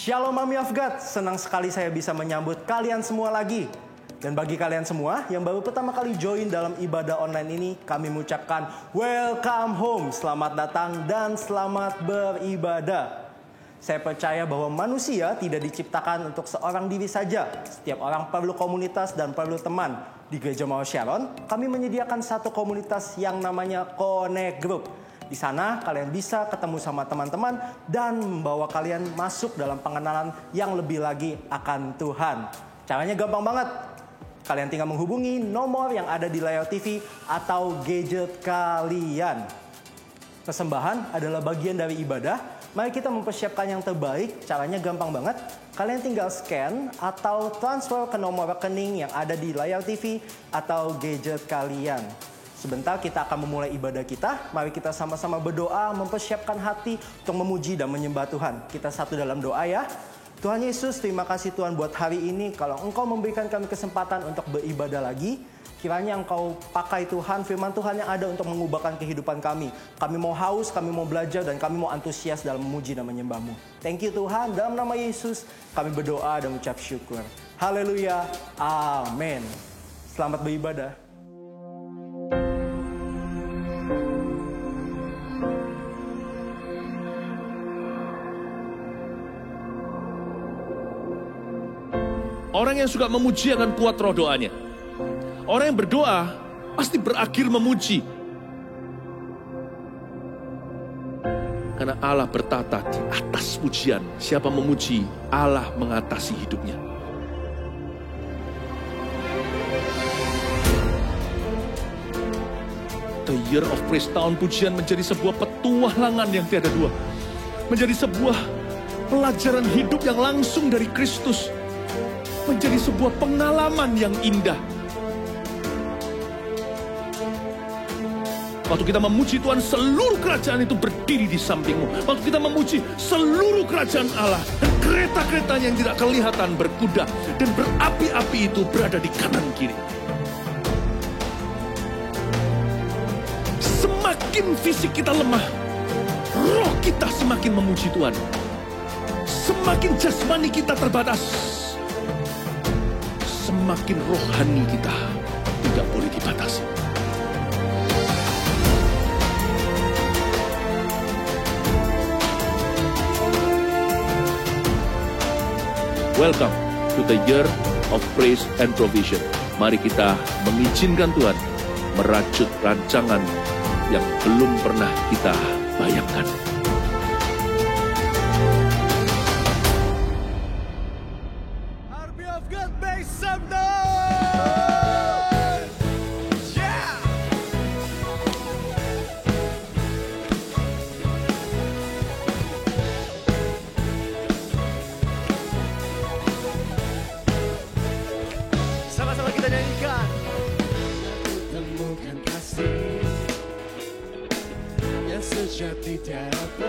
Shalom Army of God, senang sekali saya bisa menyambut kalian semua lagi. Dan bagi kalian semua yang baru pertama kali join dalam ibadah online ini, kami mengucapkan welcome home, selamat datang dan selamat beribadah. Saya percaya bahwa manusia tidak diciptakan untuk seorang diri saja. Setiap orang perlu komunitas dan perlu teman. Di Gereja Mawar Sharon, kami menyediakan satu komunitas yang namanya Connect Group. Di sana kalian bisa ketemu sama teman-teman dan membawa kalian masuk dalam pengenalan yang lebih lagi akan Tuhan. Caranya gampang banget. Kalian tinggal menghubungi nomor yang ada di layar TV atau gadget kalian. Persembahan adalah bagian dari ibadah. Mari kita mempersiapkan yang terbaik. Caranya gampang banget. Kalian tinggal scan atau transfer ke nomor rekening yang ada di layar TV atau gadget kalian. Sebentar kita akan memulai ibadah kita. Mari kita sama-sama berdoa, mempersiapkan hati untuk memuji dan menyembah Tuhan. Kita satu dalam doa ya. Tuhan Yesus, terima kasih Tuhan buat hari ini. Kalau Engkau memberikan kami kesempatan untuk beribadah lagi, kiranya Engkau pakai Tuhan, firman Tuhan yang ada untuk mengubahkan kehidupan kami. Kami mau haus, kami mau belajar, dan kami mau antusias dalam memuji dan menyembah-Mu. Thank you Tuhan, dalam nama Yesus kami berdoa dan mengucap syukur. Haleluya, amin. Selamat beribadah. Orang yang suka memuji akan kuat roh doanya. Orang yang berdoa pasti berakhir memuji. Karena Allah bertata di atas pujian. Siapa memuji, Allah mengatasi hidupnya. The Year of Praise, tahun pujian menjadi sebuah petualangan yang tiada dua. Menjadi sebuah pelajaran hidup yang langsung dari Kristus. Menjadi sebuah pengalaman yang indah. Waktu kita memuji Tuhan, seluruh kerajaan itu berdiri di sampingmu. Waktu kita memuji, seluruh kerajaan Allah dan kereta-keretanya yang tidak kelihatan berkuda dan berapi-api itu berada di kanan kiri. Semakin fisik kita lemah, roh kita semakin memuji Tuhan. Semakin jasmani kita terbatas, semakin rohani kita tidak boleh dibatasi. Welcome to the Year of Praise and Provision. Mari kita mengizinkan Tuhan merajut rancangan yang belum pernah kita bayangkan. Sejati tiada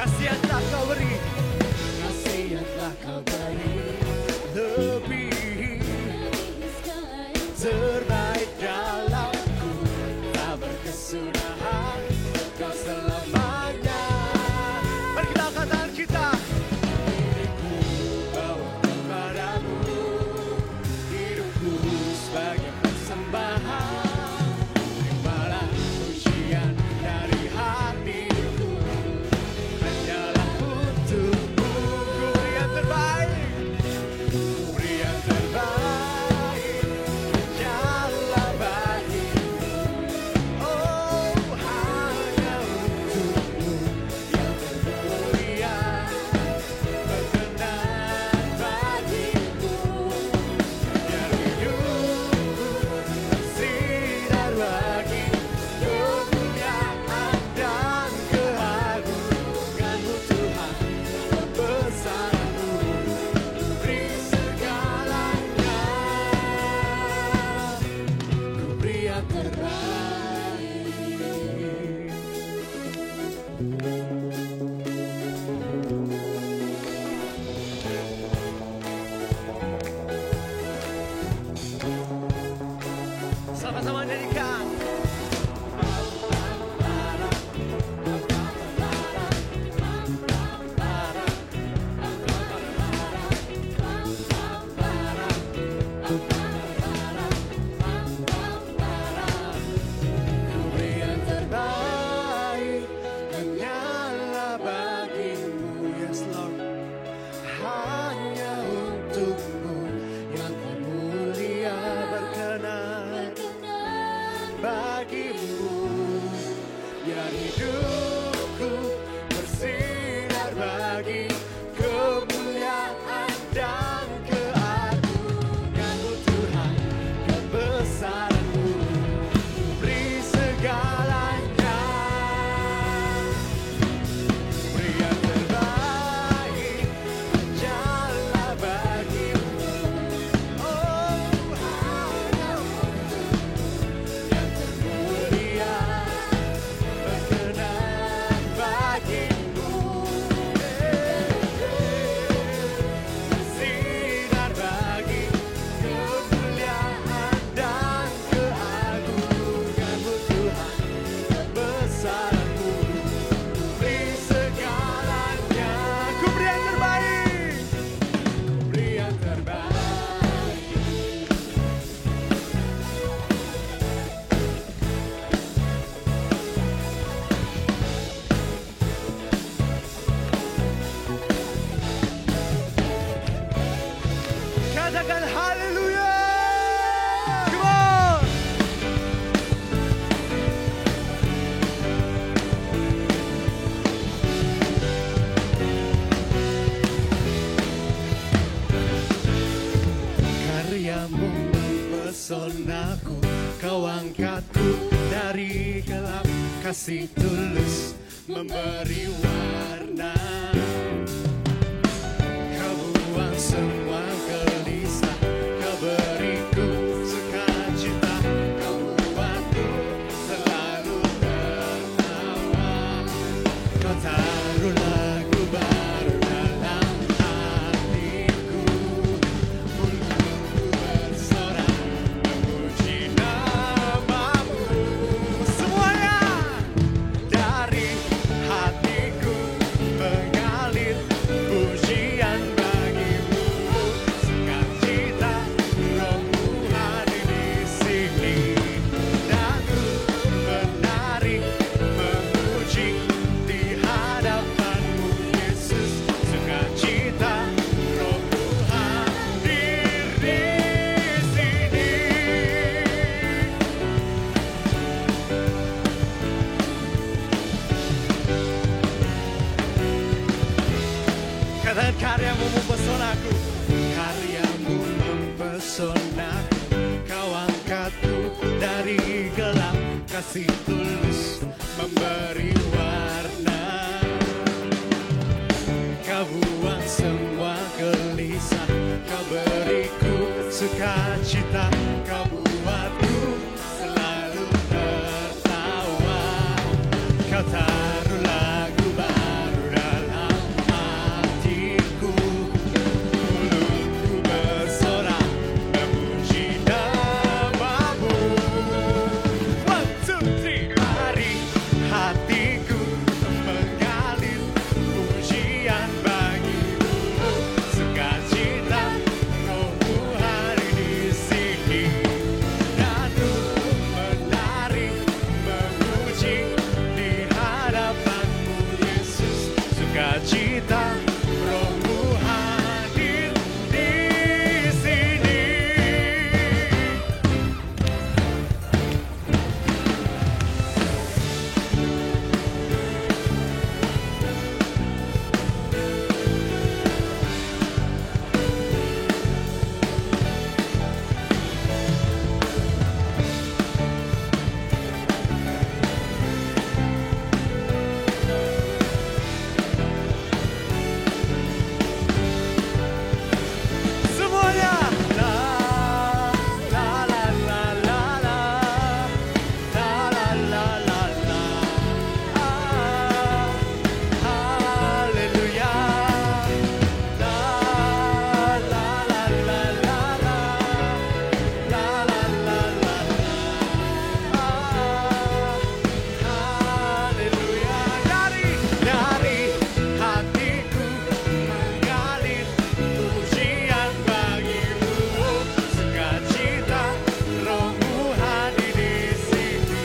Kasih yang telah kau beri, kasih yang telah kau beri, lebih terbaik dalamku, tak berkesudahan kau selamanya. Mari kita angkat tangan kita. Diriku bawa kepadamu, hidupku sebagai persembahan, terimalah pujian dari hatiku, hanyalah untukmu. Ku beri yang terbaik, ku beri yang terbaik, hanyalah bagimu. Oh, hanya untukmu yang termulia, berkenan bagimu. Biar hidupku bersinar bagi kemuliaan dan keagungan-Mu Tuhan, kebesaran-Mu, beri segalanya. Ku beri yang terbaik. Sama-sama nyanyikan. Ku beri yang terbaik, hanyalah bagimu, yes Lord. Hanya untukmu yang termulia, berkenan bagimu. Biar hidupku bersinar bagi kemuliaan dan keagungan-Mu Tuhan, kebesaran-Mu, beri segalanya. Beri yang terbaik, hanyalah bagimu. Oh, hanya untukmu yang termulia, berkenan bagimu. Bersinar bagi kemuliaan dan keagungan-Mu Tuhan, kebesaran-Mu, beri segalanya. Ku beri yang terbaik, ku beri yang terbaik. Katakan haleluya. Come on. Karyamu mempesonaku, kau angkatku dari gelap, kasih tulus memberi warna. Kau buang semua gelisah, kau beriku sukacita, kau buatku selalu tertawa. Kau taruh lagu baru dalam hatiku, mulutku bersorak memuji nama-Mu. Semuanya dari hatiku mengalir pujian bagimu, sukacita Roh-Mu hadir di sini, dan ku menari memuji di hadapan-Mu Yesus, sukacita Roh-Mu hadir di sini. Katakan karyamu mempesonaku, karyamu mempesonaku, kau angkatku dari gelap, kasih tulus memberi warna. Kau buang semua gelisah, kau beriku sukacita, kau buatku selalu tertawa. Kau taruh lagu baru dalam sukacita, Rohmu hadir di sini. Semuanya. La la la la la la. La la la la la. Haleluya. La la la la la la. La la la la la. Haleluya. Dari hatiku mengalir pujian bagimu, sukacita, Rohmu hadir di sini.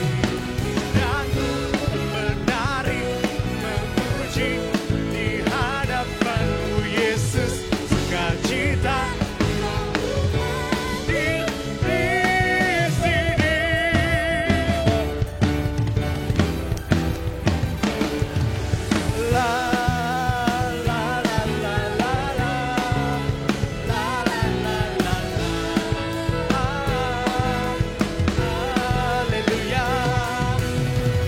Dan ku menari memuji di hadapan-Mu Yesus, sukacita di sini. La la la la la la. La la la la la. Haleluya.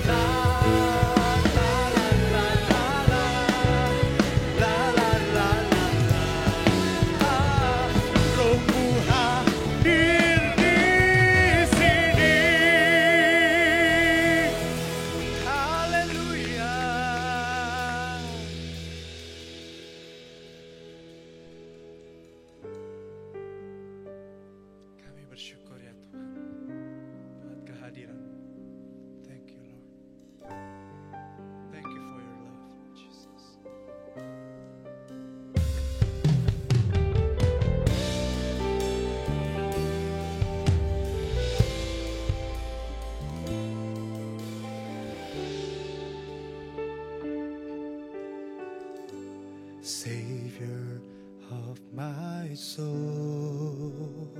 La la la la la la. La la la la la. Rohmu hadir di sini. Haleluya. Kami bersyukur ya Tuhan buat kehadiran. Thank you Lord. Thank you for your love, Jesus. Savior of my soul,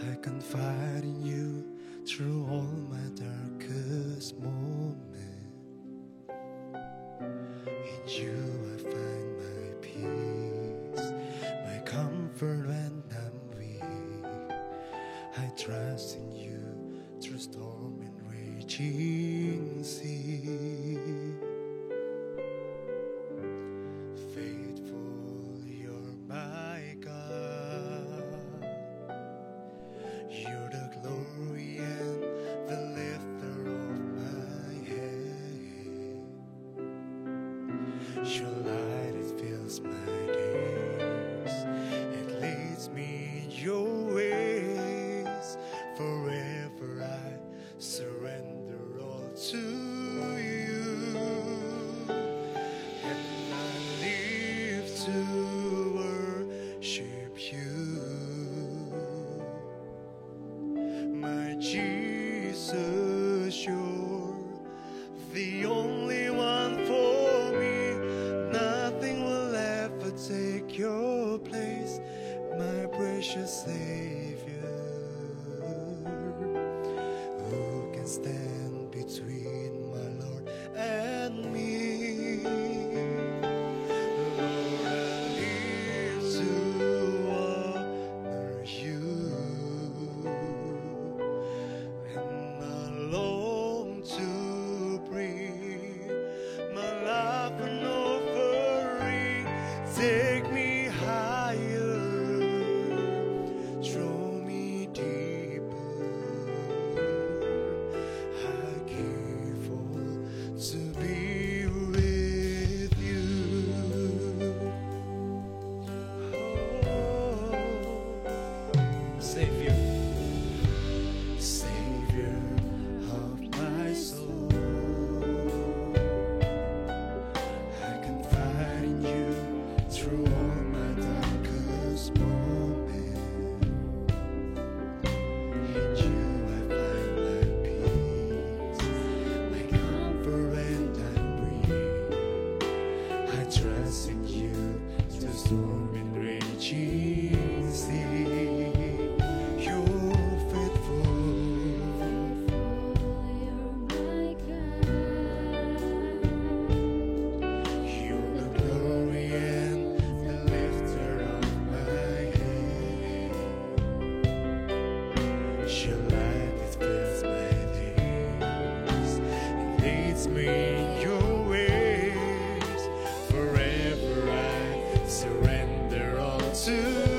I confide in you through all my darkest moments. In you I find my peace, my comfort when I'm weak. I trust in you through storm and raging sea. Faithful, you're my God. You're the glory and the lifter of my head. Your light, it fills my days. It leads me in your ways. Forever I surrender all to you. And I live to worship you. My Jesus, you're the only one for me. Nothing will ever take your place, my precious Savior. Who can stand between my Lord and me? Lord, I trust in you, the storm and raging sea. You're faithful. You're the glory and the lifter of my head. Your light dispels my days. It leads me in your ways. Forever I surrender all to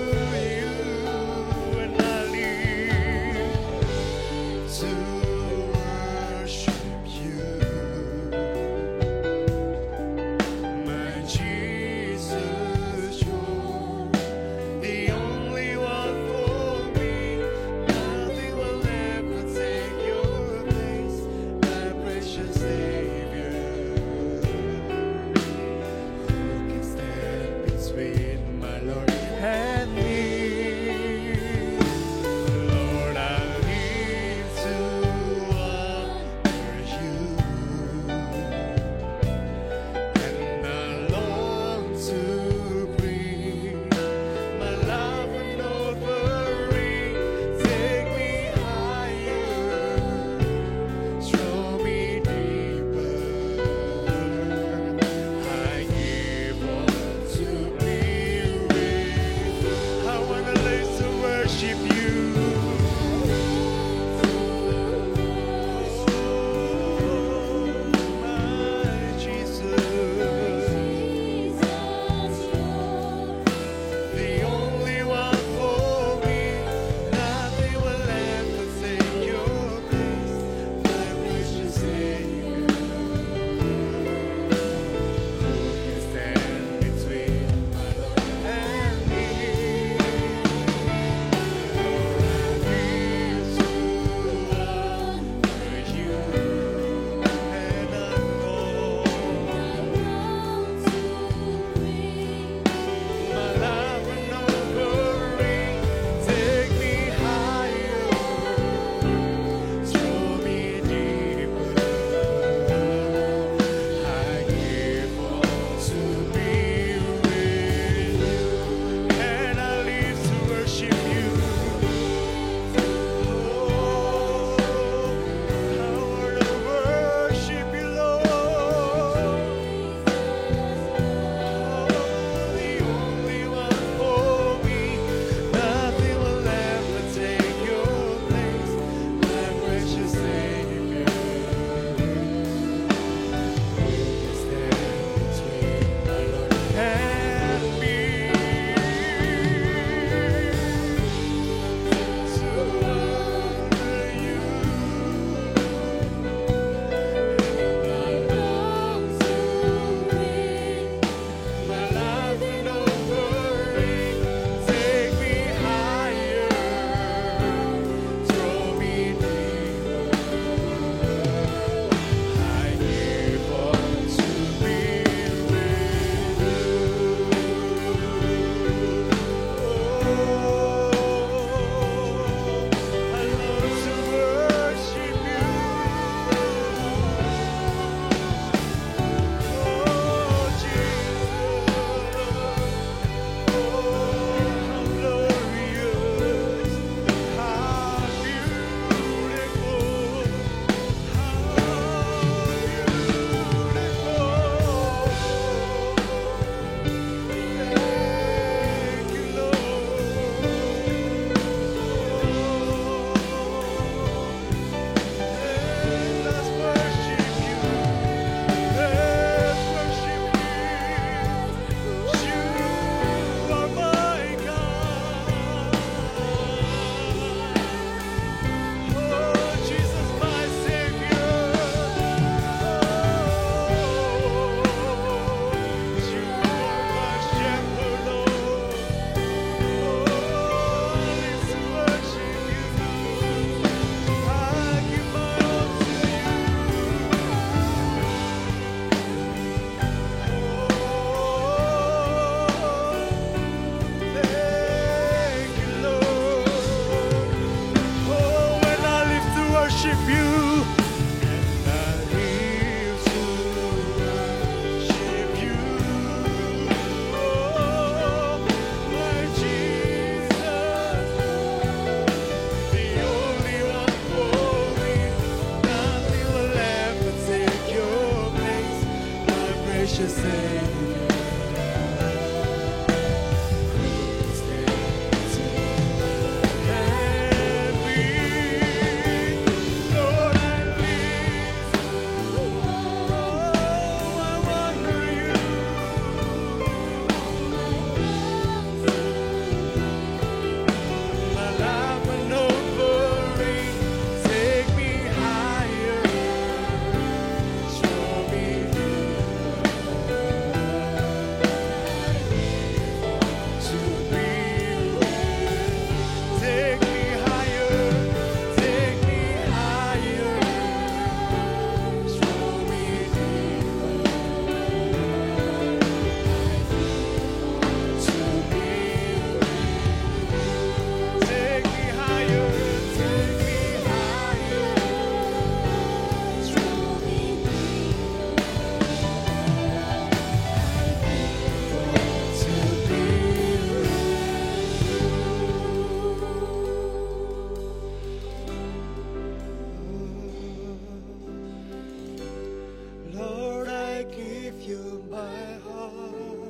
Lord, I give you my heart.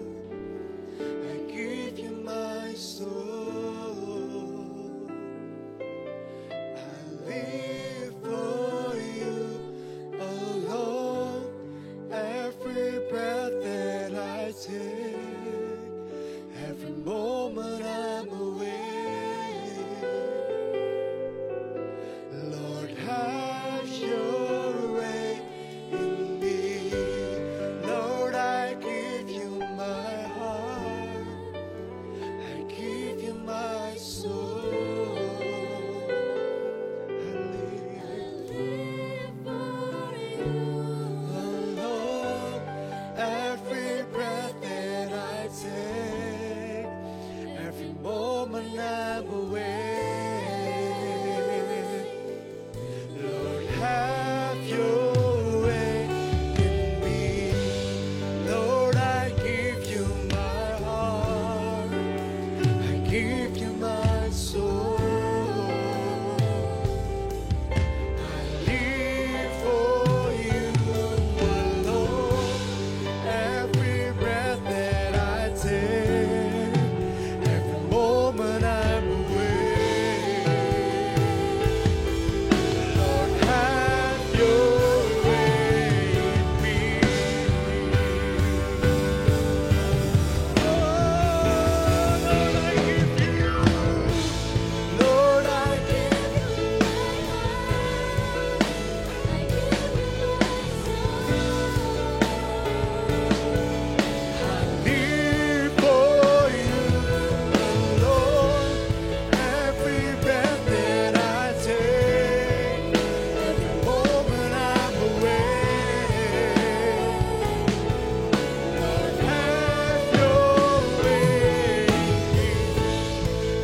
I give you my soul. I live for you alone. Every breath that I take, every moment I'm awake. Lord, have your way in me. Lord, I give you my heart. I give you my soul. I live for you alone. Every breath that I take, every moment I'm awake. Lord, have your way in me. Lord, I give you my heart. I give you my soul. I live for you alone. Every breath that I take, every moment I'm awake. Lord, have your way in me. Lord, I give you live for you alone. Every breath that I take, every moment I'm awake. Lord, have your way in me.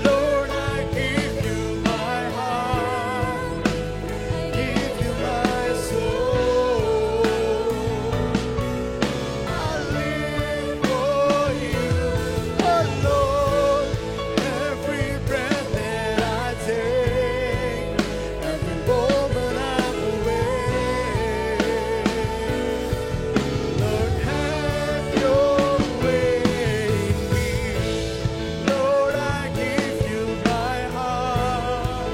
Lord, I give you my heart. I give you my soul. I live for you alone. Every breath that I take, every moment I'm awake. Lord, have your way in me. Lord, I give you my heart. I give you my soul. Live for you alone. Every breath that I take, every moment I'm awake. Lord, have your way. Lord, I give you my heart.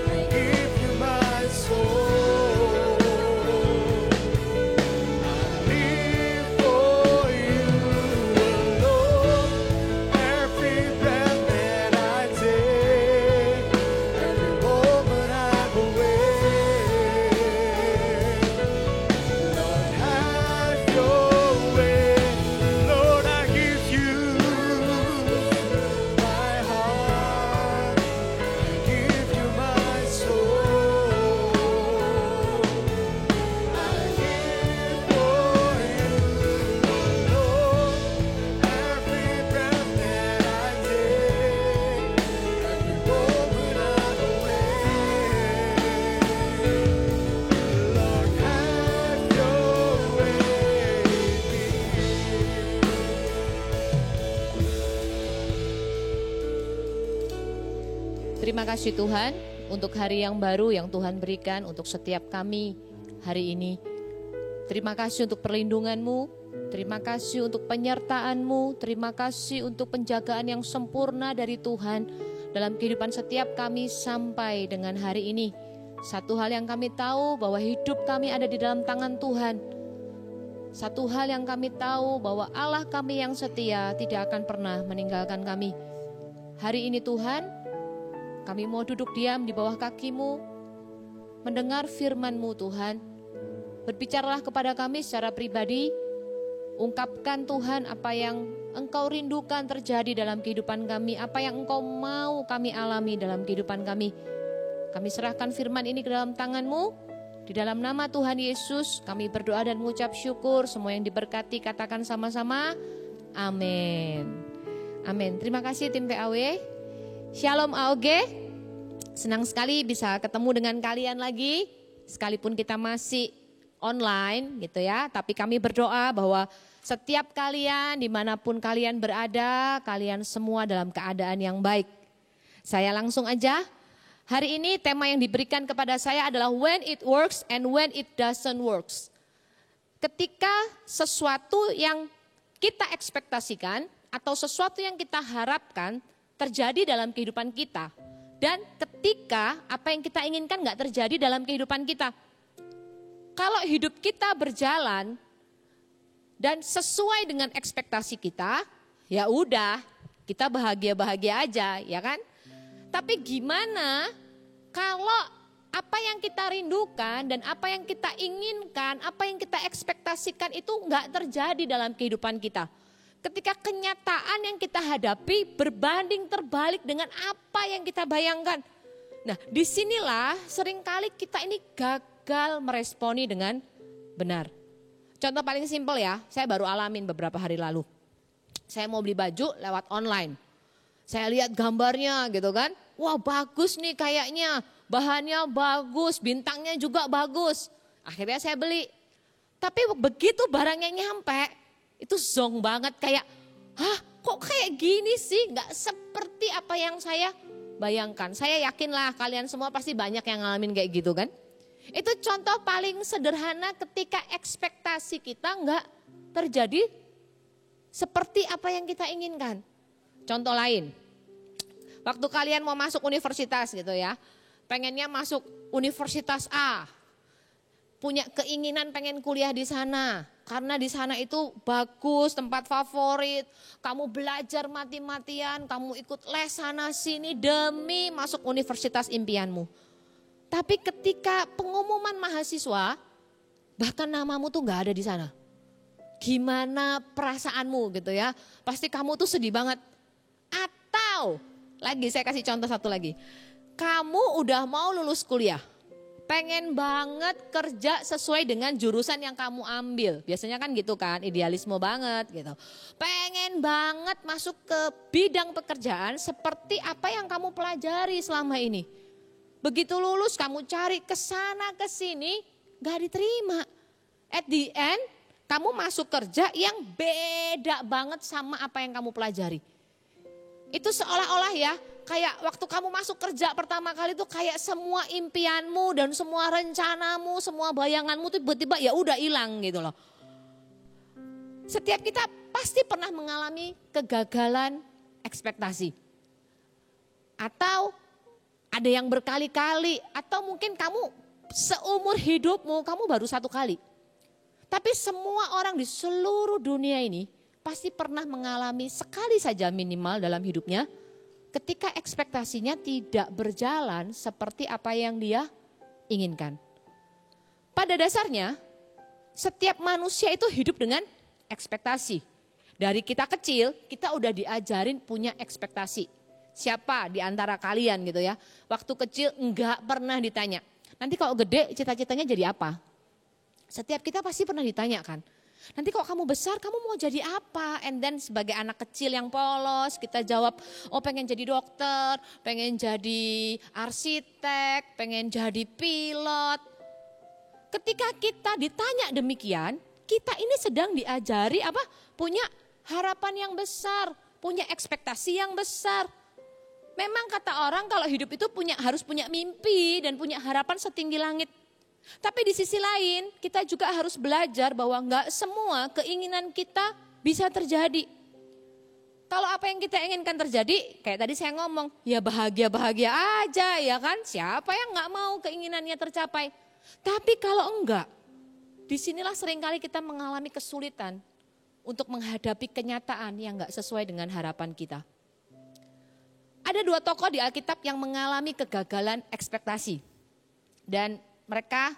I give you my soul. I live for you alone. Every breath that I take, every moment I'm awake. Lord, have your way in me. Terima kasih Tuhan untuk hari yang baru yang Tuhan berikan untuk setiap kami hari ini. Terima kasih untuk perlindungan-Mu, Terima kasih untuk penyertaan-Mu, terima kasih untuk penjagaan yang sempurna dari Tuhan dalam kehidupan setiap kami sampai dengan hari ini. Satu hal yang kami tahu bahwa hidup kami ada di dalam tangan Tuhan. Satu hal yang kami tahu bahwa Allah kami yang setia tidak akan pernah meninggalkan kami. Hari ini Tuhan, kami mau duduk diam di bawah kaki-Mu, mendengar firman-Mu Tuhan. Berbicaralah kepada kami secara pribadi. Ungkapkan Tuhan apa yang Engkau rindukan terjadi dalam kehidupan kami, apa yang Engkau mau kami alami dalam kehidupan kami. Kami serahkan firman ini ke dalam tangan-Mu. Di dalam nama Tuhan Yesus kami berdoa dan mengucap syukur. Semua yang diberkati katakan sama-sama, amin. Amin. Terima kasih tim PAW. Shalom AOG. Senang sekali bisa ketemu dengan kalian lagi. Sekalipun kita masih online gitu ya, tapi kami berdoa bahwa setiap kalian dimanapun kalian berada, kalian semua dalam keadaan yang baik. Saya langsung aja, hari ini tema yang diberikan kepada saya adalah when it works and when it doesn't works. Ketika sesuatu yang kita ekspektasikan atau sesuatu yang kita harapkan terjadi dalam kehidupan kita, dan ketika apa yang kita inginkan gak terjadi dalam kehidupan kita. Kalau hidup kita berjalan dan sesuai dengan ekspektasi kita, ya udah, kita bahagia-bahagia aja, ya kan? Tapi gimana kalau apa yang kita rindukan dan apa yang kita inginkan, apa yang kita ekspektasikan itu nggak terjadi dalam kehidupan kita? Ketika kenyataan yang kita hadapi berbanding terbalik dengan apa yang kita bayangkan. Nah, disinilah seringkali kita ini gagal meresponi dengan benar. Contoh paling simpel ya, saya baru alamin beberapa hari lalu. Saya mau beli baju lewat online. Saya lihat gambarnya gitu kan, wah bagus nih kayaknya, bahannya bagus, bintangnya juga bagus. Akhirnya saya beli. Tapi begitu barangnya nyampe, itu zonk banget kayak, hah kok kayak gini sih, gak seperti apa yang saya bayangkan. Saya yakinlah kalian semua pasti banyak yang ngalamin kayak gitu kan. Itu contoh paling sederhana ketika ekspektasi kita nggak terjadi seperti apa yang kita inginkan. Contoh lain, waktu kalian mau masuk universitas gitu ya, pengennya masuk universitas A, punya keinginan pengen kuliah di sana, karena di sana itu bagus, tempat favorit, kamu belajar mati-matian, kamu ikut les sana sini demi masuk universitas impianmu. Tapi ketika pengumuman mahasiswa, bahkan namamu tuh gak ada di sana. Gimana perasaanmu gitu ya? Pasti kamu tuh sedih banget. Atau, lagi saya kasih contoh satu lagi. Kamu udah mau lulus kuliah. Pengen banget kerja sesuai dengan jurusan yang kamu ambil. Biasanya kan gitu kan, idealisme banget gitu. Pengen banget masuk ke bidang pekerjaan seperti apa yang kamu pelajari selama ini. Begitu lulus kamu cari ke sana ke sini gak diterima. At the end kamu masuk kerja yang beda banget sama apa yang kamu pelajari. Itu seolah-olah ya kayak waktu kamu masuk kerja pertama kali tuh kayak semua impianmu dan semua rencanamu, semua bayanganmu tuh tiba-tiba ya udah hilang gitu loh. Setiap kita pasti pernah mengalami kegagalan ekspektasi. Atau ada yang berkali-kali, atau mungkin kamu seumur hidupmu kamu baru satu kali. Tapi semua orang di seluruh dunia ini pasti pernah mengalami sekali saja minimal dalam hidupnya ketika ekspektasinya tidak berjalan seperti apa yang dia inginkan. Pada dasarnya setiap manusia itu hidup dengan ekspektasi. Dari kita kecil kita udah diajarin punya ekspektasi. Siapa di antara kalian gitu ya, waktu kecil enggak pernah ditanya, nanti kalau gede cita-citanya jadi apa? Setiap kita pasti pernah ditanya kan, nanti kalau kamu besar kamu mau jadi apa? And then sebagai anak kecil yang polos kita jawab, oh pengen jadi dokter, pengen jadi arsitek, pengen jadi pilot. Ketika kita ditanya demikian, kita ini sedang diajari apa? Punya harapan yang besar, punya ekspektasi yang besar. Memang kata orang kalau hidup itu harus punya mimpi dan punya harapan setinggi langit. Tapi di sisi lain kita juga harus belajar bahwa nggak semua keinginan kita bisa terjadi. Kalau apa yang kita inginkan terjadi, kayak tadi saya ngomong, ya bahagia-bahagia aja ya kan. Siapa yang nggak mau keinginannya tercapai. Tapi kalau enggak, disinilah seringkali kita mengalami kesulitan untuk menghadapi kenyataan yang nggak sesuai dengan harapan kita. Ada 2 tokoh di Alkitab yang mengalami kegagalan ekspektasi. Dan mereka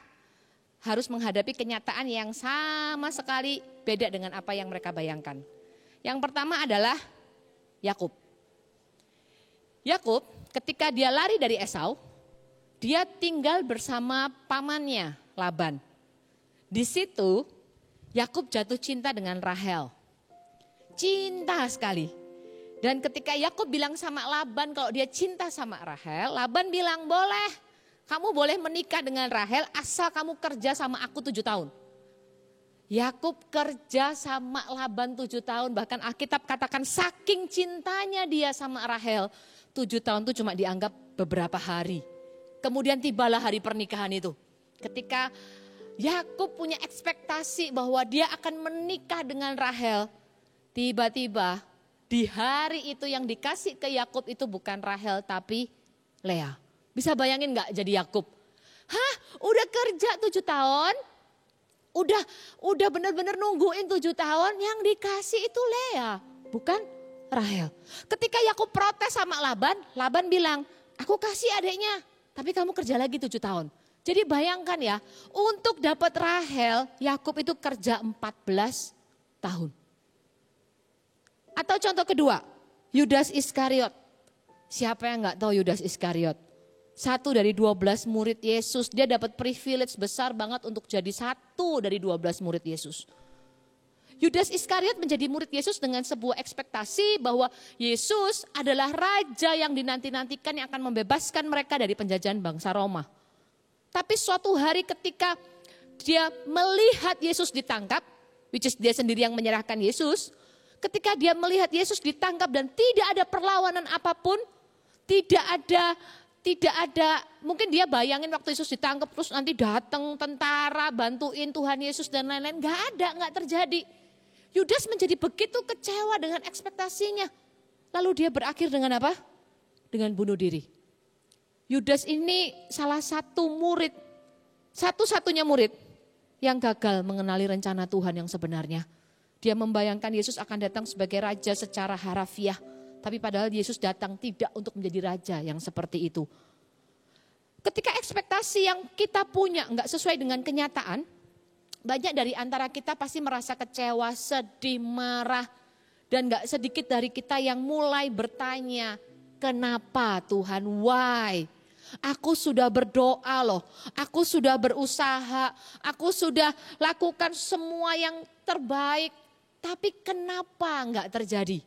harus menghadapi kenyataan yang sama sekali beda dengan apa yang mereka bayangkan. Yang pertama adalah Yakub. Yakub ketika dia lari dari Esau, dia tinggal bersama pamannya Laban. Di situ Yakub jatuh cinta dengan Rahel. Cinta sekali. Dan ketika Yakub bilang sama Laban kalau dia cinta sama Rahel, Laban bilang boleh, kamu boleh menikah dengan Rahel asal kamu kerja sama aku 7 tahun. Yakub kerja sama Laban 7 tahun, bahkan Alkitab katakan saking cintanya dia sama Rahel, 7 tahun itu cuma dianggap beberapa hari. Kemudian tibalah hari pernikahan itu. Ketika Yakub punya ekspektasi bahwa dia akan menikah dengan Rahel, tiba-tiba di hari itu yang dikasih ke Yakub itu bukan Rahel tapi Lea. Bisa bayangin gak jadi Yakub? Hah, udah kerja 7 tahun? Udah benar-benar nungguin 7 tahun, yang dikasih itu Lea, bukan Rahel. Ketika Yakub protes sama Laban, Laban bilang, aku kasih adiknya, tapi kamu kerja lagi 7 tahun. Jadi bayangkan ya, untuk dapat Rahel, Yakub itu kerja 14 tahun. Atau contoh kedua, Yudas Iskariot. Siapa yang gak tahu Yudas Iskariot? 1 dari 12 murid Yesus, dia dapat privilege besar banget untuk jadi 1 dari 12 murid Yesus. Yudas Iskariot menjadi murid Yesus dengan sebuah ekspektasi bahwa Yesus adalah raja yang dinanti-nantikan yang akan membebaskan mereka dari penjajahan bangsa Roma. Tapi suatu hari ketika dia melihat Yesus ditangkap, which is dia sendiri yang menyerahkan Yesus, ketika dia melihat Yesus ditangkap dan tidak ada perlawanan apapun, tidak ada, mungkin dia bayangin waktu Yesus ditangkap terus nanti datang tentara bantuin Tuhan Yesus dan lain-lain. Nggak terjadi. Yudas menjadi begitu kecewa dengan ekspektasinya. Lalu dia berakhir dengan apa? Dengan bunuh diri. Yudas ini salah satu murid, satu-satunya murid yang gagal mengenali rencana Tuhan yang sebenarnya. Dia membayangkan Yesus akan datang sebagai raja secara harafiah. Tapi padahal Yesus datang tidak untuk menjadi raja yang seperti itu. Ketika ekspektasi yang kita punya enggak sesuai dengan kenyataan, banyak dari antara kita pasti merasa kecewa, sedih, marah. Dan enggak sedikit dari kita yang mulai bertanya, kenapa Tuhan, why? Aku sudah berdoa loh, aku sudah berusaha, aku sudah lakukan semua yang terbaik. Tapi kenapa enggak terjadi?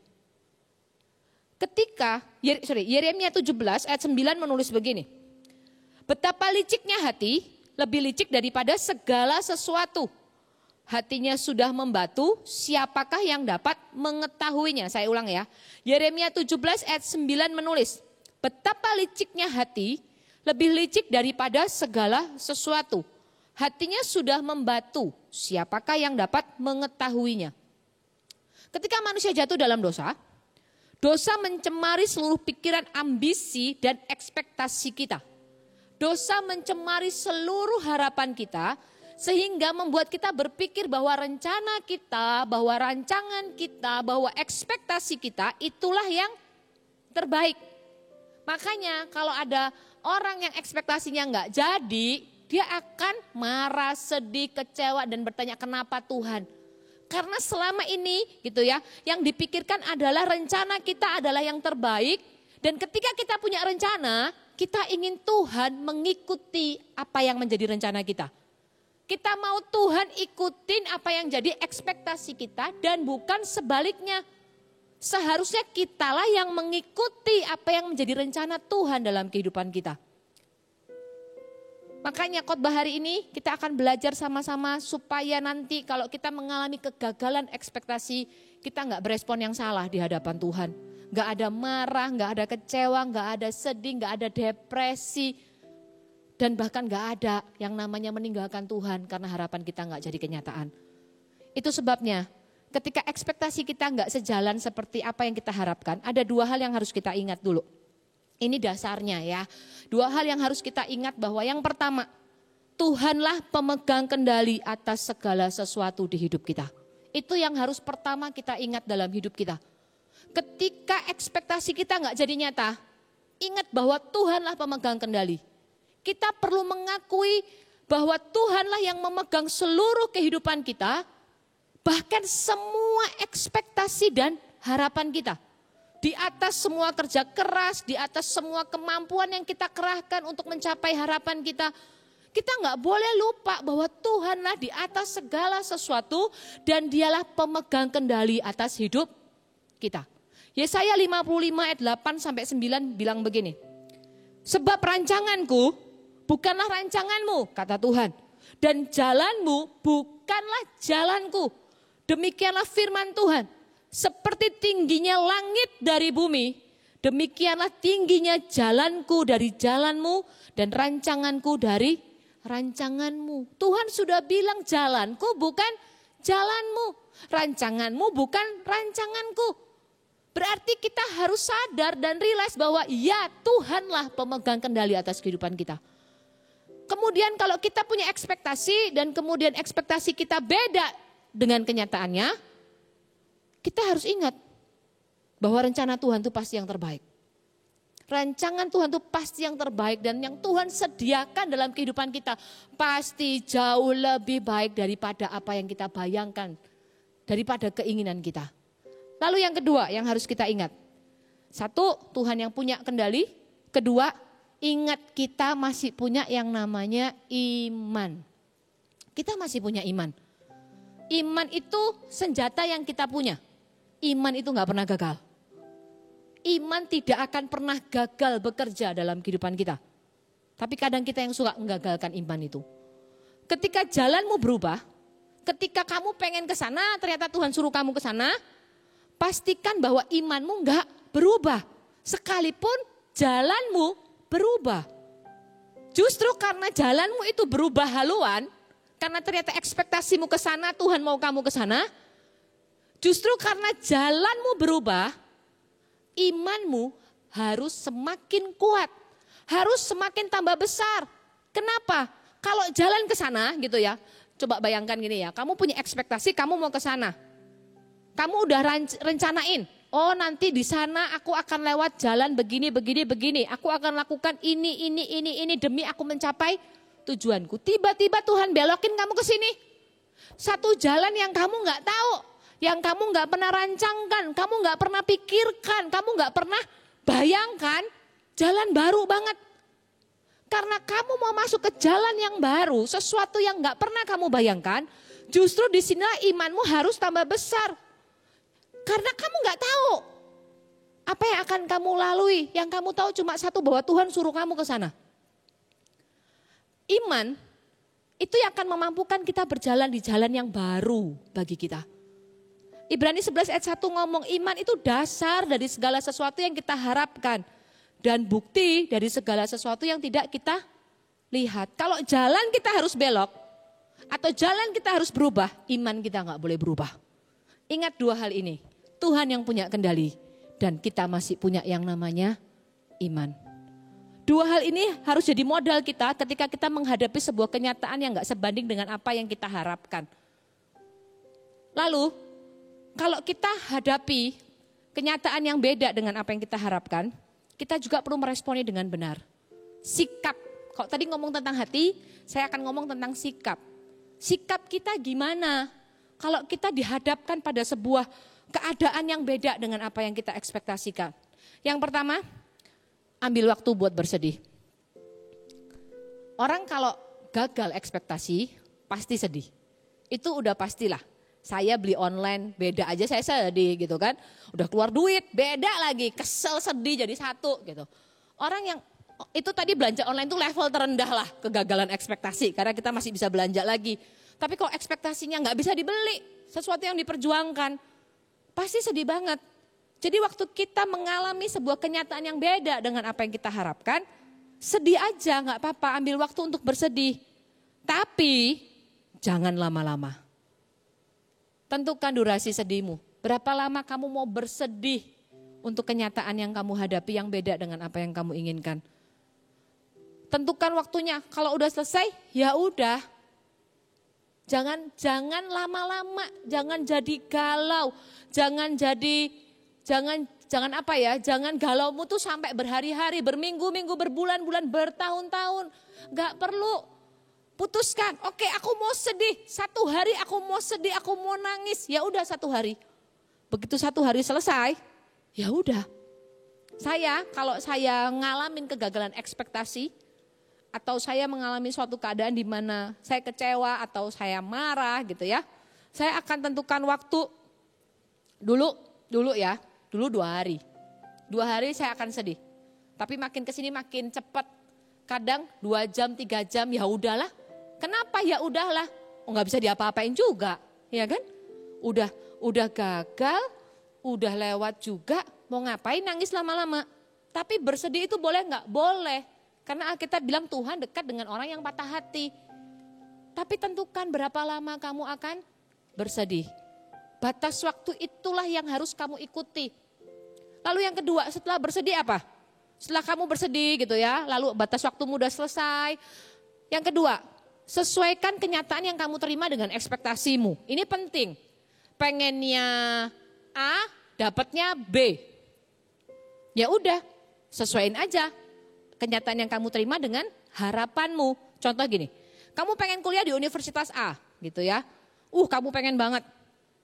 Ketika, Yeremia 17 ayat 9 menulis begini. Betapa liciknya hati, lebih licik daripada segala sesuatu. Hatinya sudah membatu, siapakah yang dapat mengetahuinya? Saya ulang ya. Yeremia 17 ayat 9 menulis. Betapa liciknya hati, lebih licik daripada segala sesuatu. Hatinya sudah membatu, siapakah yang dapat mengetahuinya? Ketika manusia jatuh dalam dosa, dosa mencemari seluruh pikiran, ambisi, dan ekspektasi kita. Dosa mencemari seluruh harapan kita, sehingga membuat kita berpikir bahwa rencana kita, bahwa rancangan kita, bahwa ekspektasi kita itulah yang terbaik. Makanya kalau ada orang yang ekspektasinya nggak jadi, dia akan marah, sedih, kecewa, dan bertanya kenapa Tuhan. Karena selama ini gitu ya, yang dipikirkan adalah rencana kita adalah yang terbaik. Dan ketika kita punya rencana, kita ingin Tuhan mengikuti apa yang menjadi rencana kita. Kita mau Tuhan ikutin apa yang jadi ekspektasi kita dan bukan sebaliknya. Seharusnya kitalah yang mengikuti apa yang menjadi rencana Tuhan dalam kehidupan kita. Makanya khotbah hari ini kita akan belajar sama-sama supaya nanti kalau kita mengalami kegagalan ekspektasi, kita nggak berespon yang salah di hadapan Tuhan. Nggak ada marah, nggak ada kecewa, nggak ada sedih, nggak ada depresi. Dan bahkan gak ada yang namanya meninggalkan Tuhan karena harapan kita gak jadi kenyataan. Itu sebabnya ketika ekspektasi kita gak sejalan seperti apa yang kita harapkan, ada dua hal yang harus kita ingat dulu. Ini dasarnya ya. Dua hal yang harus kita ingat bahwa yang pertama, Tuhanlah pemegang kendali atas segala sesuatu di hidup kita. Itu yang harus pertama kita ingat dalam hidup kita. Ketika ekspektasi kita gak jadi nyata, ingat bahwa Tuhanlah pemegang kendali. Kita perlu mengakui bahwa Tuhanlah yang memegang seluruh kehidupan kita, bahkan semua ekspektasi dan harapan kita. Di atas semua kerja keras, di atas semua kemampuan yang kita kerahkan untuk mencapai harapan kita, kita nggak boleh lupa bahwa Tuhanlah di atas segala sesuatu dan Dialah pemegang kendali atas hidup kita. Yesaya 55 ayat 8-9 bilang begini, sebab rancanganku bukanlah rancanganmu, kata Tuhan. Dan jalanmu bukanlah jalanku. Demikianlah firman Tuhan. Seperti tingginya langit dari bumi, demikianlah tingginya jalanku dari jalanmu dan rancanganku dari rancanganmu. Tuhan sudah bilang jalanku bukan jalanmu. Rancanganmu bukan rancanganku. Berarti kita harus sadar dan realize bahwa ya Tuhanlah pemegang kendali atas kehidupan kita. Kemudian kalau kita punya ekspektasi dan kemudian ekspektasi kita beda dengan kenyataannya, kita harus ingat bahwa rencana Tuhan itu pasti yang terbaik. Rancangan Tuhan itu pasti yang terbaik dan yang Tuhan sediakan dalam kehidupan kita pasti jauh lebih baik daripada apa yang kita bayangkan, daripada keinginan kita. Lalu yang kedua yang harus kita ingat, satu, Tuhan yang punya kendali. Kedua, ingat kita masih punya yang namanya iman. Kita masih punya iman. Iman itu senjata yang kita punya. Iman itu gak pernah gagal. Iman tidak akan pernah gagal bekerja dalam kehidupan kita. Tapi kadang kita yang suka menggagalkan iman itu. Ketika jalanmu berubah, ketika kamu pengen ke sana, ternyata Tuhan suruh kamu ke sana, pastikan bahwa imanmu gak berubah. Sekalipun jalanmu berubah. Justru karena jalanmu itu berubah haluan, karena ternyata ekspektasimu ke sana, Tuhan mau kamu ke sana. Justru karena jalanmu berubah, imanmu harus semakin kuat, harus semakin tambah besar. Kenapa? Kalau jalan ke sana gitu ya, coba bayangkan gini ya, kamu punya ekspektasi kamu mau ke sana. Kamu udah rencanain, oh nanti di sana aku akan lewat jalan begini. Aku akan lakukan ini demi aku mencapai tujuanku. Tiba-tiba Tuhan belokin kamu ke sini. Satu jalan yang kamu nggak tahu, yang kamu nggak pernah rancangkan, kamu nggak pernah pikirkan, kamu nggak pernah bayangkan, jalan baru banget. Karena kamu mau masuk ke jalan yang baru, sesuatu yang nggak pernah kamu bayangkan, justru di sini imanmu harus tambah besar. Karena kamu nggak tahu apa yang akan kamu lalui. Yang kamu tahu cuma satu, bahwa Tuhan suruh kamu ke sana. Iman itu yang akan memampukan kita berjalan di jalan yang baru bagi kita. Ibrani 11 ayat 1 ngomong iman itu dasar dari segala sesuatu yang kita harapkan. Dan bukti dari segala sesuatu yang tidak kita lihat. Kalau jalan kita harus belok atau jalan kita harus berubah, iman kita nggak boleh berubah. Ingat dua hal ini. Tuhan yang punya kendali dan kita masih punya yang namanya iman. Dua hal ini harus jadi modal kita ketika kita menghadapi sebuah kenyataan yang gak sebanding dengan apa yang kita harapkan. Lalu kalau kita hadapi kenyataan yang beda dengan apa yang kita harapkan, kita juga perlu meresponi dengan benar. Sikap, kalau tadi ngomong tentang hati, saya akan ngomong tentang sikap. Sikap kita gimana kalau kita dihadapkan pada sebuah keadaan yang beda dengan apa yang kita ekspektasikan. Yang pertama, ambil waktu buat bersedih. Orang kalau gagal ekspektasi, pasti sedih. Itu udah pastilah. Saya beli online, beda aja saya sedih gitu kan. Udah keluar duit, beda lagi, kesel sedih jadi satu gitu. Orang yang, itu tadi belanja online itu level terendah lah kegagalan ekspektasi. Karena kita masih bisa belanja lagi. Tapi kalau ekspektasinya gak bisa dibeli, sesuatu yang diperjuangkan, pasti sedih banget. Jadi waktu kita mengalami sebuah kenyataan yang beda dengan apa yang kita harapkan, Sedih aja nggak apa-apa, ambil waktu untuk bersedih. Tapi jangan lama-lama. Tentukan durasi sedihmu. Berapa lama kamu mau bersedih untuk kenyataan yang kamu hadapi yang beda dengan apa yang kamu inginkan. Tentukan waktunya. Kalau udah selesai, ya udah. Jangan lama-lama, jangan jadi galau, jangan galaumu tuh sampai berhari-hari, berminggu-minggu, berbulan-bulan, bertahun-tahun. Gak perlu. Putuskan, oke aku mau sedih, 1 hari aku mau sedih, aku mau nangis, ya udah 1 hari. Begitu 1 hari selesai, ya udah. Kalau saya ngalamin kegagalan ekspektasi, atau saya mengalami suatu keadaan di mana saya kecewa atau saya marah gitu ya, saya akan tentukan waktu dulu 2 hari. 2 hari saya akan sedih. Tapi makin kesini makin cepat. Kadang 2 jam, 3 jam, ya udahlah. Kenapa ya udahlah? Nggak bisa diapa-apain juga, ya kan? Udah gagal, udah lewat juga, mau ngapain nangis lama-lama? Tapi bersedih itu boleh nggak? Boleh. Karena Alkitab bilang Tuhan dekat dengan orang yang patah hati. Tapi tentukan berapa lama kamu akan bersedih. Batas waktu itulah yang harus kamu ikuti. Lalu yang kedua, setelah bersedih apa? Setelah kamu bersedih gitu ya, lalu batas waktumu udah selesai. Yang kedua, sesuaikan kenyataan yang kamu terima dengan ekspektasimu. Ini penting. Pengennya A, dapatnya B. Ya udah, sesuaiin aja kenyataan yang kamu terima dengan harapanmu. Contoh gini, kamu pengen kuliah di Universitas A gitu ya. Kamu pengen banget.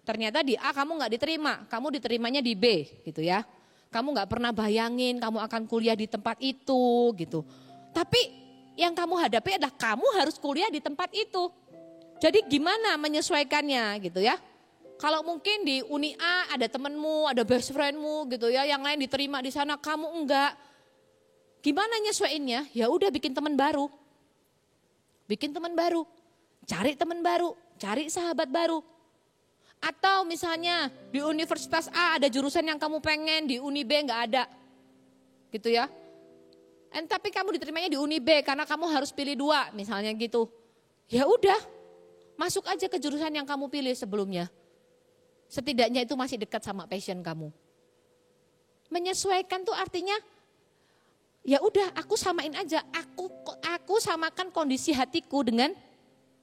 Ternyata di A kamu gak diterima, kamu diterimanya di B gitu ya. Kamu gak pernah bayangin kamu akan kuliah di tempat itu gitu. Tapi yang kamu hadapi adalah kamu harus kuliah di tempat itu. Jadi gimana menyesuaikannya gitu ya. Kalau mungkin di Uni A ada temenmu, ada best friendmu gitu ya. Yang lain diterima di sana, kamu enggak. Gimana nyesuaiinnya? Ya udah bikin teman baru. Bikin teman baru. Cari teman baru, cari sahabat baru. Atau misalnya di Universitas A ada jurusan yang kamu pengen, di Uni B enggak ada. Gitu ya. Tapi kamu diterimanya di Uni B karena kamu harus pilih 2 misalnya gitu. Ya udah, masuk aja ke jurusan yang kamu pilih sebelumnya. Setidaknya itu masih dekat sama passion kamu. Menyesuaikan tuh artinya, ya udah aku samain aja, aku samakan kondisi hatiku dengan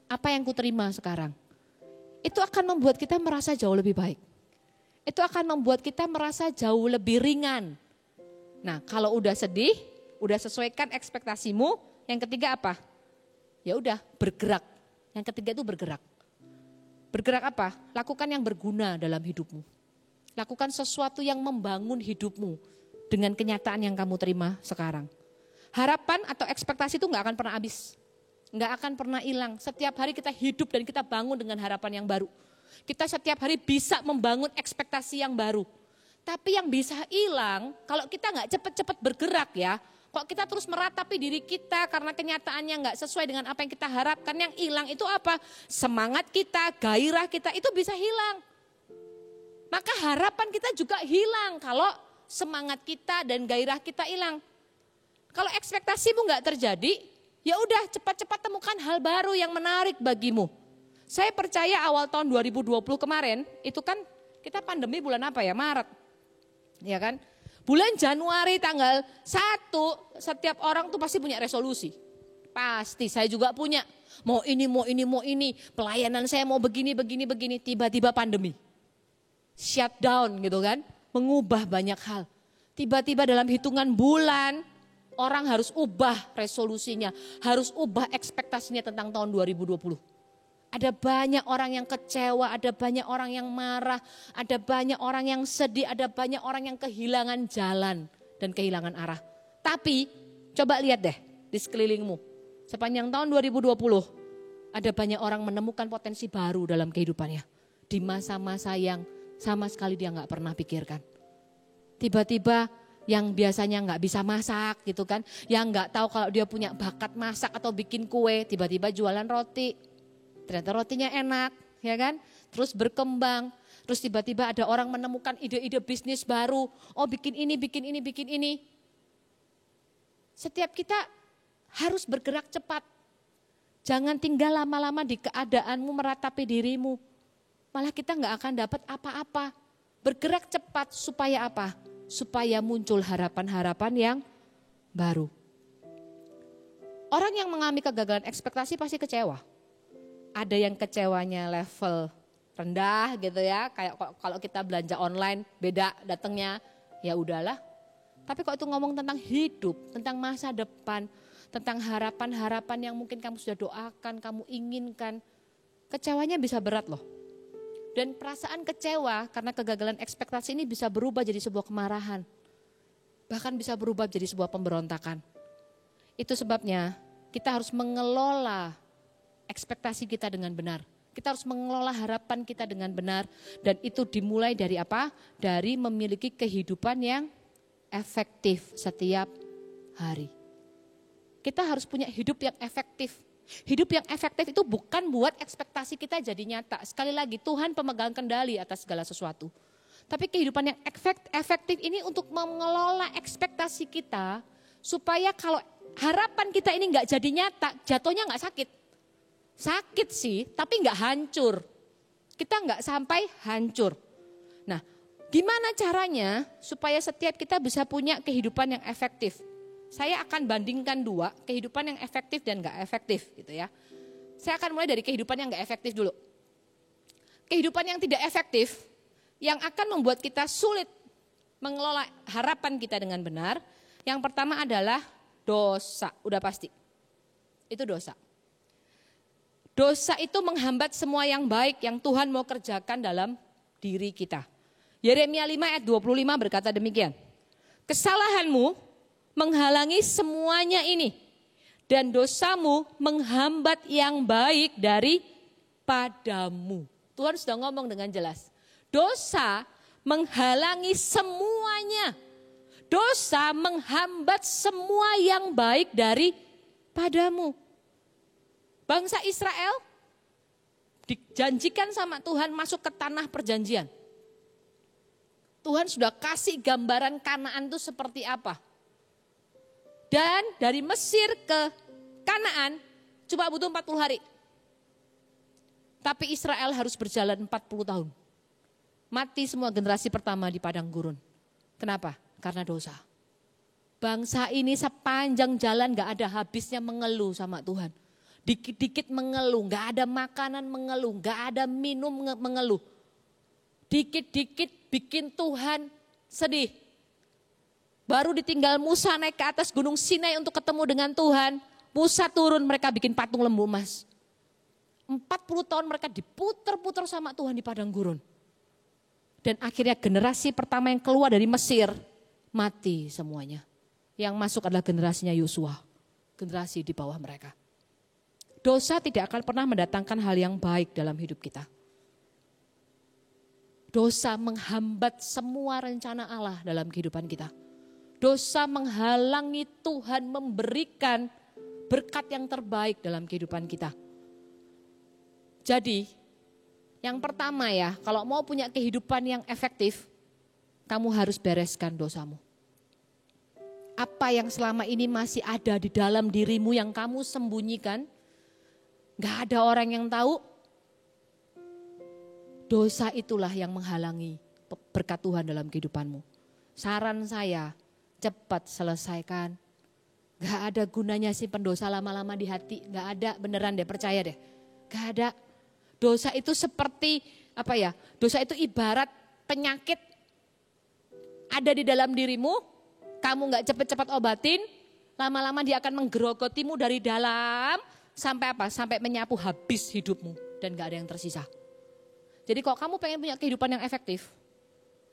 apa yang ku terima sekarang. Itu akan membuat kita merasa jauh lebih baik. Itu akan membuat kita merasa jauh lebih ringan. Nah, kalau udah sedih, udah sesuaikan ekspektasimu. Yang ketiga apa? Ya udah, bergerak. Yang ketiga itu bergerak. Bergerak apa? Lakukan yang berguna dalam hidupmu. Lakukan sesuatu yang membangun hidupmu dengan kenyataan yang kamu terima sekarang. Harapan atau ekspektasi itu gak akan pernah habis. Gak akan pernah hilang. Setiap hari kita hidup dan kita bangun dengan harapan yang baru. Kita setiap hari bisa membangun ekspektasi yang baru. Tapi yang bisa hilang kalau kita gak cepat-cepat bergerak ya. Kok kita terus meratapi diri kita karena kenyataannya nggak sesuai dengan apa yang kita harapkan. Yang hilang itu apa? Semangat kita, gairah kita itu bisa hilang. Maka harapan kita juga hilang kalau semangat kita dan gairah kita hilang. Kalau ekspektasimu nggak terjadi, ya udah cepat-cepat temukan hal baru yang menarik bagimu. Saya percaya awal tahun 2020 kemarin, itu kan kita pandemi bulan apa ya? Maret. Ya kan? Bulan Januari tanggal 1, setiap orang tuh pasti punya resolusi. Pasti, saya juga punya. Mau ini. Pelayanan saya mau begini. Tiba-tiba pandemi. Shutdown gitu kan. Mengubah banyak hal. Tiba-tiba dalam hitungan bulan, orang harus ubah resolusinya. Harus ubah ekspektasinya tentang tahun 2020. Ada banyak orang yang kecewa, ada banyak orang yang marah, ada banyak orang yang sedih, ada banyak orang yang kehilangan jalan dan kehilangan arah. Tapi coba lihat deh di sekelilingmu. Sepanjang tahun 2020 ada banyak orang menemukan potensi baru dalam kehidupannya. Di masa-masa yang sama sekali dia gak pernah pikirkan. Tiba-tiba yang biasanya gak bisa masak gitu kan. Yang gak tahu kalau dia punya bakat masak atau bikin kue, tiba-tiba jualan roti. Ternyata rotinya enak, ya kan? Terus berkembang, terus tiba-tiba ada orang menemukan ide-ide bisnis baru. Oh bikin ini. Setiap kita harus bergerak cepat. Jangan tinggal lama-lama di keadaanmu meratapi dirimu. Malah kita nggak akan dapat apa-apa. Bergerak cepat supaya apa? Supaya muncul harapan-harapan yang baru. Orang yang mengalami kegagalan ekspektasi pasti kecewa. Ada yang kecewanya level rendah gitu ya. Kayak kalau kita belanja online beda datangnya, ya udahlah. Tapi kalau itu ngomong tentang hidup, tentang masa depan, tentang harapan-harapan yang mungkin kamu sudah doakan, kamu inginkan, kecewanya bisa berat loh. Dan perasaan kecewa karena kegagalan ekspektasi ini bisa berubah jadi sebuah kemarahan. Bahkan bisa berubah jadi sebuah pemberontakan. Itu sebabnya kita harus mengelola ekspektasi kita dengan benar. Kita harus mengelola harapan kita dengan benar. Dan itu dimulai dari apa? Dari memiliki kehidupan yang efektif setiap hari. Kita harus punya hidup yang efektif. Hidup yang efektif itu bukan buat ekspektasi kita jadi nyata. Sekali lagi, Tuhan pemegang kendali atas segala sesuatu. Tapi kehidupan yang efektif ini untuk mengelola ekspektasi kita, supaya kalau harapan kita ini nggak jadi nyata, jatuhnya nggak sakit. Sakit sih, tapi nggak hancur. Kita nggak sampai hancur. Nah, gimana caranya supaya setiap kita bisa punya kehidupan yang efektif? Saya akan bandingkan dua, kehidupan yang efektif dan gak efektif gitu ya. Saya akan mulai dari kehidupan yang gak efektif dulu. Kehidupan yang tidak efektif, yang akan membuat kita sulit mengelola harapan kita dengan benar. Yang pertama adalah dosa, udah pasti. Itu dosa. Dosa itu menghambat semua yang baik yang Tuhan mau kerjakan dalam diri kita. Yeremia 5 ayat 25 berkata demikian. Kesalahanmu menghalangi semuanya ini, dan dosamu menghambat yang baik daripadamu. Tuhan sudah ngomong dengan jelas. Dosa menghalangi semuanya. Dosa menghambat semua yang baik daripadamu. Bangsa Israel dijanjikan sama Tuhan masuk ke tanah perjanjian. Tuhan sudah kasih gambaran Kanaan itu seperti apa. Dan dari Mesir ke Kanaan cuma butuh 40 hari. Tapi Israel harus berjalan 40 tahun. Mati semua generasi pertama di padang gurun. Kenapa? Karena dosa. Bangsa ini sepanjang jalan gak ada habisnya mengeluh sama Tuhan. Dikit-dikit mengeluh, gak ada makanan mengeluh, gak ada minum mengeluh. Dikit-dikit bikin Tuhan sedih. Baru ditinggal Musa naik ke atas gunung Sinai untuk ketemu dengan Tuhan. Musa turun, mereka bikin patung lembu emas. 40 tahun mereka diputer-puter sama Tuhan di padang gurun. Dan akhirnya generasi pertama yang keluar dari Mesir, mati semuanya. Yang masuk adalah generasinya Yosua, generasi di bawah mereka. Dosa tidak akan pernah mendatangkan hal yang baik dalam hidup kita. Dosa menghambat semua rencana Allah dalam kehidupan kita. Dosa menghalangi Tuhan memberikan berkat yang terbaik dalam kehidupan kita. Jadi, yang pertama ya, kalau mau punya kehidupan yang efektif, kamu harus bereskan dosamu. Apa yang selama ini masih ada di dalam dirimu yang kamu sembunyikan, gak ada orang yang tahu, dosa itulah yang menghalangi berkat Tuhan dalam kehidupanmu. Saran saya, cepat selesaikan. Gak ada gunanya sih pendosa lama-lama di hati. Gak ada, beneran deh, percaya deh. Gak ada. Dosa itu seperti apa ya? Dosa itu ibarat penyakit ada di dalam dirimu. Kamu gak cepat-cepat obatin. Lama-lama dia akan menggerogotimu dari dalam. Sampai apa? Sampai menyapu habis hidupmu. Dan gak ada yang tersisa. Jadi kalau kamu pengen punya kehidupan yang efektif.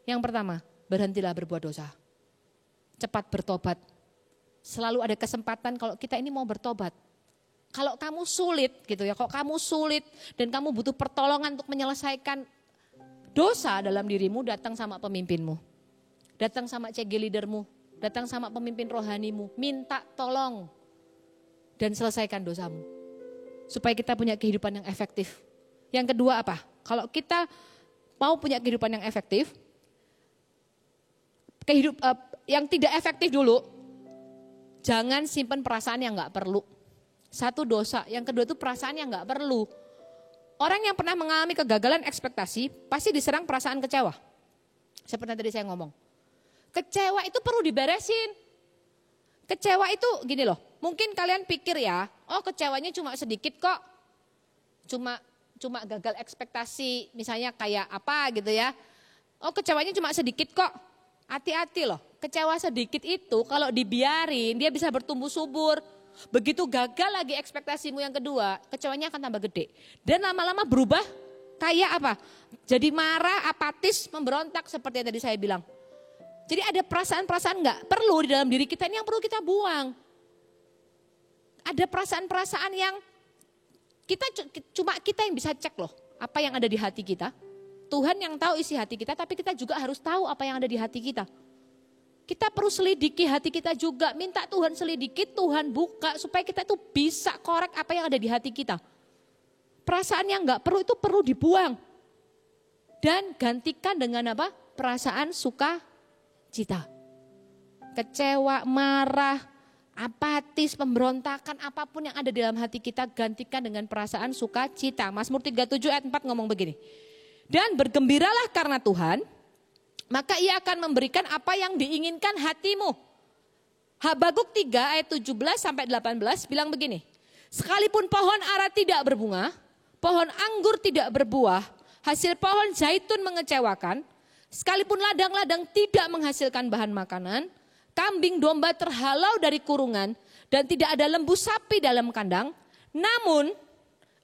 Yang pertama, berhentilah berbuat dosa. Cepat bertobat. Selalu ada kesempatan kalau kita ini mau bertobat. Kalau kamu sulit gitu ya, kalau kamu sulit dan kamu butuh pertolongan untuk menyelesaikan dosa dalam dirimu, datang sama pemimpinmu. Datang sama CG leadermu, datang sama pemimpin rohanimu, minta tolong dan selesaikan dosamu. Supaya kita punya kehidupan yang efektif. Yang kedua apa? Kalau kita mau punya kehidupan yang efektif, yang tidak efektif dulu, Jangan simpen perasaan yang gak perlu. Satu dosa, yang kedua itu perasaan yang gak perlu. Orang yang pernah mengalami kegagalan ekspektasi pasti diserang perasaan kecewa. Seperti tadi saya ngomong. Kecewa itu perlu diberesin. Kecewa itu gini loh, mungkin kalian pikir ya, oh kecewanya cuma sedikit kok. Cuma gagal ekspektasi, misalnya kayak apa gitu ya. Oh kecewanya cuma sedikit kok. Hati-hati loh, kecewa sedikit itu kalau dibiarin dia bisa bertumbuh subur. Begitu gagal lagi ekspektasimu yang kedua, kecewanya akan tambah gede. Dan lama-lama berubah kayak apa? Jadi marah, apatis, memberontak seperti yang tadi saya bilang. Jadi ada perasaan-perasaan nggak perlu di dalam diri kita ini yang perlu kita buang. Ada perasaan-perasaan yang cuma kita yang bisa cek loh apa yang ada di hati kita. Tuhan yang tahu isi hati kita, tapi kita juga harus tahu apa yang ada di hati kita. Kita perlu selidiki hati kita juga, minta Tuhan selidiki, Tuhan buka supaya kita tuh bisa korek apa yang ada di hati kita. Perasaan yang nggak perlu itu perlu dibuang. Dan gantikan dengan apa? Perasaan sukacita. Kecewa, marah, apatis, pemberontakan, apapun yang ada di dalam hati kita, gantikan dengan perasaan sukacita. Mazmur 37 ayat 4 ngomong begini. Dan bergembiralah karena Tuhan, maka ia akan memberikan apa yang diinginkan hatimu. Habakuk 3 ayat 17 sampai 18 bilang begini. Sekalipun pohon ara tidak berbunga, pohon anggur tidak berbuah, hasil pohon zaitun mengecewakan, sekalipun ladang-ladang tidak menghasilkan bahan makanan, kambing domba terhalau dari kurungan, dan tidak ada lembu sapi dalam kandang, namun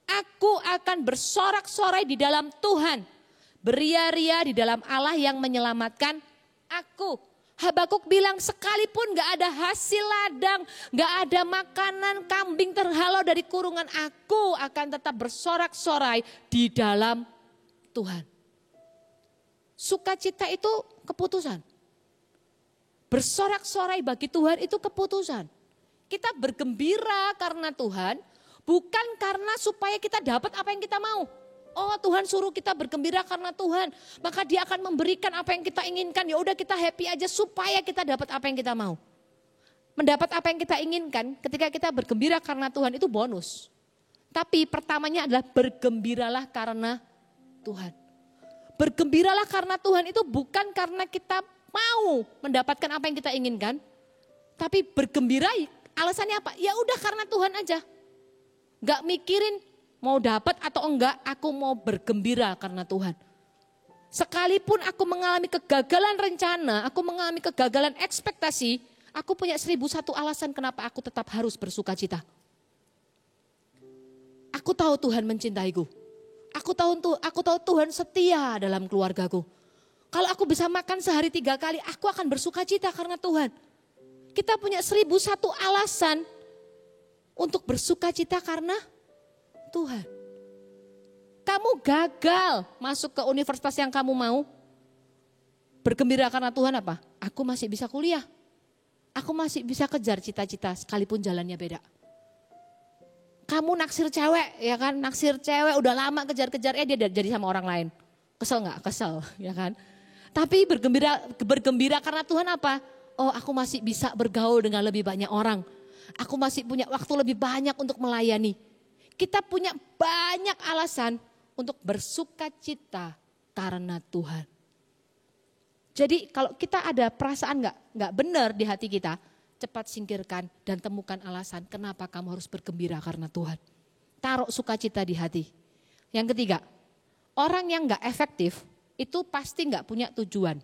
aku akan bersorak-sorai di dalam Tuhan. Beria-ria di dalam Allah yang menyelamatkan aku. Habakuk bilang sekalipun gak ada hasil ladang, gak ada makanan, kambing terhalau dari kurungan, aku akan tetap bersorak-sorai di dalam Tuhan. Sukacita itu keputusan. Bersorak-sorai bagi Tuhan itu keputusan. Kita bergembira karena Tuhan, bukan karena supaya kita dapat apa yang kita mau. Oh Tuhan suruh kita bergembira karena Tuhan, maka Dia akan memberikan apa yang kita inginkan. Ya udah kita happy aja supaya kita dapat apa yang kita mau. Mendapat apa yang kita inginkan ketika kita bergembira karena Tuhan itu bonus. Tapi pertamanya adalah bergembiralah karena Tuhan. Bergembiralah karena Tuhan itu bukan karena kita mau mendapatkan apa yang kita inginkan, tapi bergembira alasannya apa? Ya udah karena Tuhan aja. Gak mikirin mau dapat atau enggak, aku mau bergembira karena Tuhan. Sekalipun aku mengalami kegagalan rencana, aku mengalami kegagalan ekspektasi, aku punya 1001 alasan kenapa aku tetap harus bersukacita. Aku tahu Tuhan mencintaiku. Aku tahu Tuhan setia dalam keluargaku. Kalau aku bisa makan sehari 3 kali, aku akan bersukacita karena Tuhan. Kita punya 1001 alasan untuk bersukacita karena Tuhan. Kamu gagal masuk ke universitas yang kamu mau. Bergembira karena Tuhan apa? Aku masih bisa kuliah. Aku masih bisa kejar cita-cita sekalipun jalannya beda. Kamu naksir cewek, ya kan? Naksir cewek udah lama kejar-kejar, dia jadi sama orang lain. Kesel gak? Kesel, ya kan? Tapi bergembira karena Tuhan apa? Oh aku masih bisa bergaul dengan lebih banyak orang. Aku masih punya waktu lebih banyak untuk melayani. Kita punya banyak alasan untuk bersukacita karena Tuhan. Jadi kalau kita ada perasaan nggak benar di hati kita, cepat singkirkan dan temukan alasan kenapa kamu harus bergembira karena Tuhan. Taruh sukacita di hati. Yang ketiga, orang yang nggak efektif itu pasti nggak punya tujuan.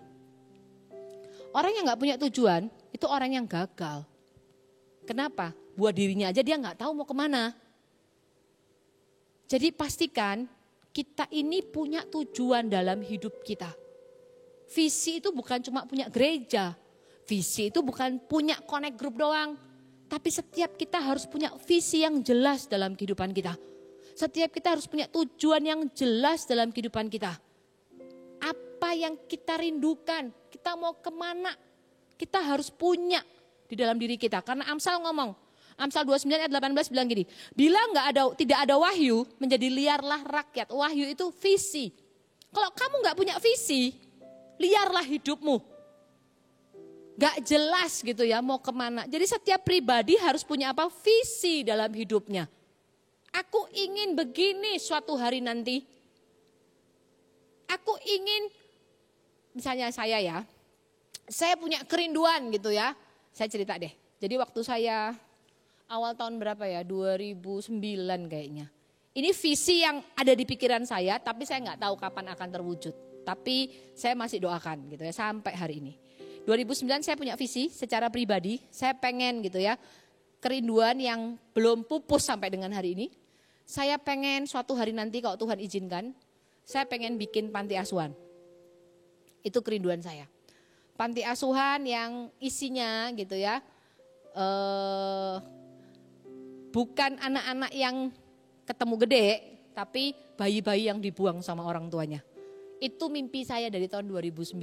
Orang yang nggak punya tujuan itu orang yang gagal. Kenapa? Buat dirinya aja dia nggak tahu mau kemana. Jadi pastikan kita ini punya tujuan dalam hidup kita. Visi itu bukan cuma punya gereja. Visi itu bukan punya connect group doang. Tapi setiap kita harus punya visi yang jelas dalam kehidupan kita. Setiap kita harus punya tujuan yang jelas dalam kehidupan kita. Apa yang kita rindukan, kita mau kemana, kita harus punya di dalam diri kita. Karena Amsal ngomong, Amsal 29 ayat 18 bilang gini, bila tidak ada wahyu, menjadi liarlah rakyat. Wahyu itu visi. Kalau kamu gak punya visi, liarlah hidupmu. Gak jelas gitu ya mau kemana. Jadi setiap pribadi harus punya apa? Visi dalam hidupnya. Aku ingin begini suatu hari nanti. Aku ingin, misalnya saya punya kerinduan gitu ya. Saya cerita deh. Jadi waktu saya awal tahun berapa ya? 2009 kayaknya. Ini visi yang ada di pikiran saya, tapi saya nggak tahu kapan akan terwujud. Tapi saya masih doakan gitu ya sampai hari ini. 2009 saya punya visi secara pribadi, saya pengen gitu ya, kerinduan yang belum pupus sampai dengan hari ini. Saya pengen suatu hari nanti kalau Tuhan izinkan, saya pengen bikin panti asuhan. Itu kerinduan saya. Panti asuhan yang isinya gitu ya, bukan anak-anak yang ketemu gede, tapi bayi-bayi yang dibuang sama orang tuanya. Itu mimpi saya dari tahun 2009.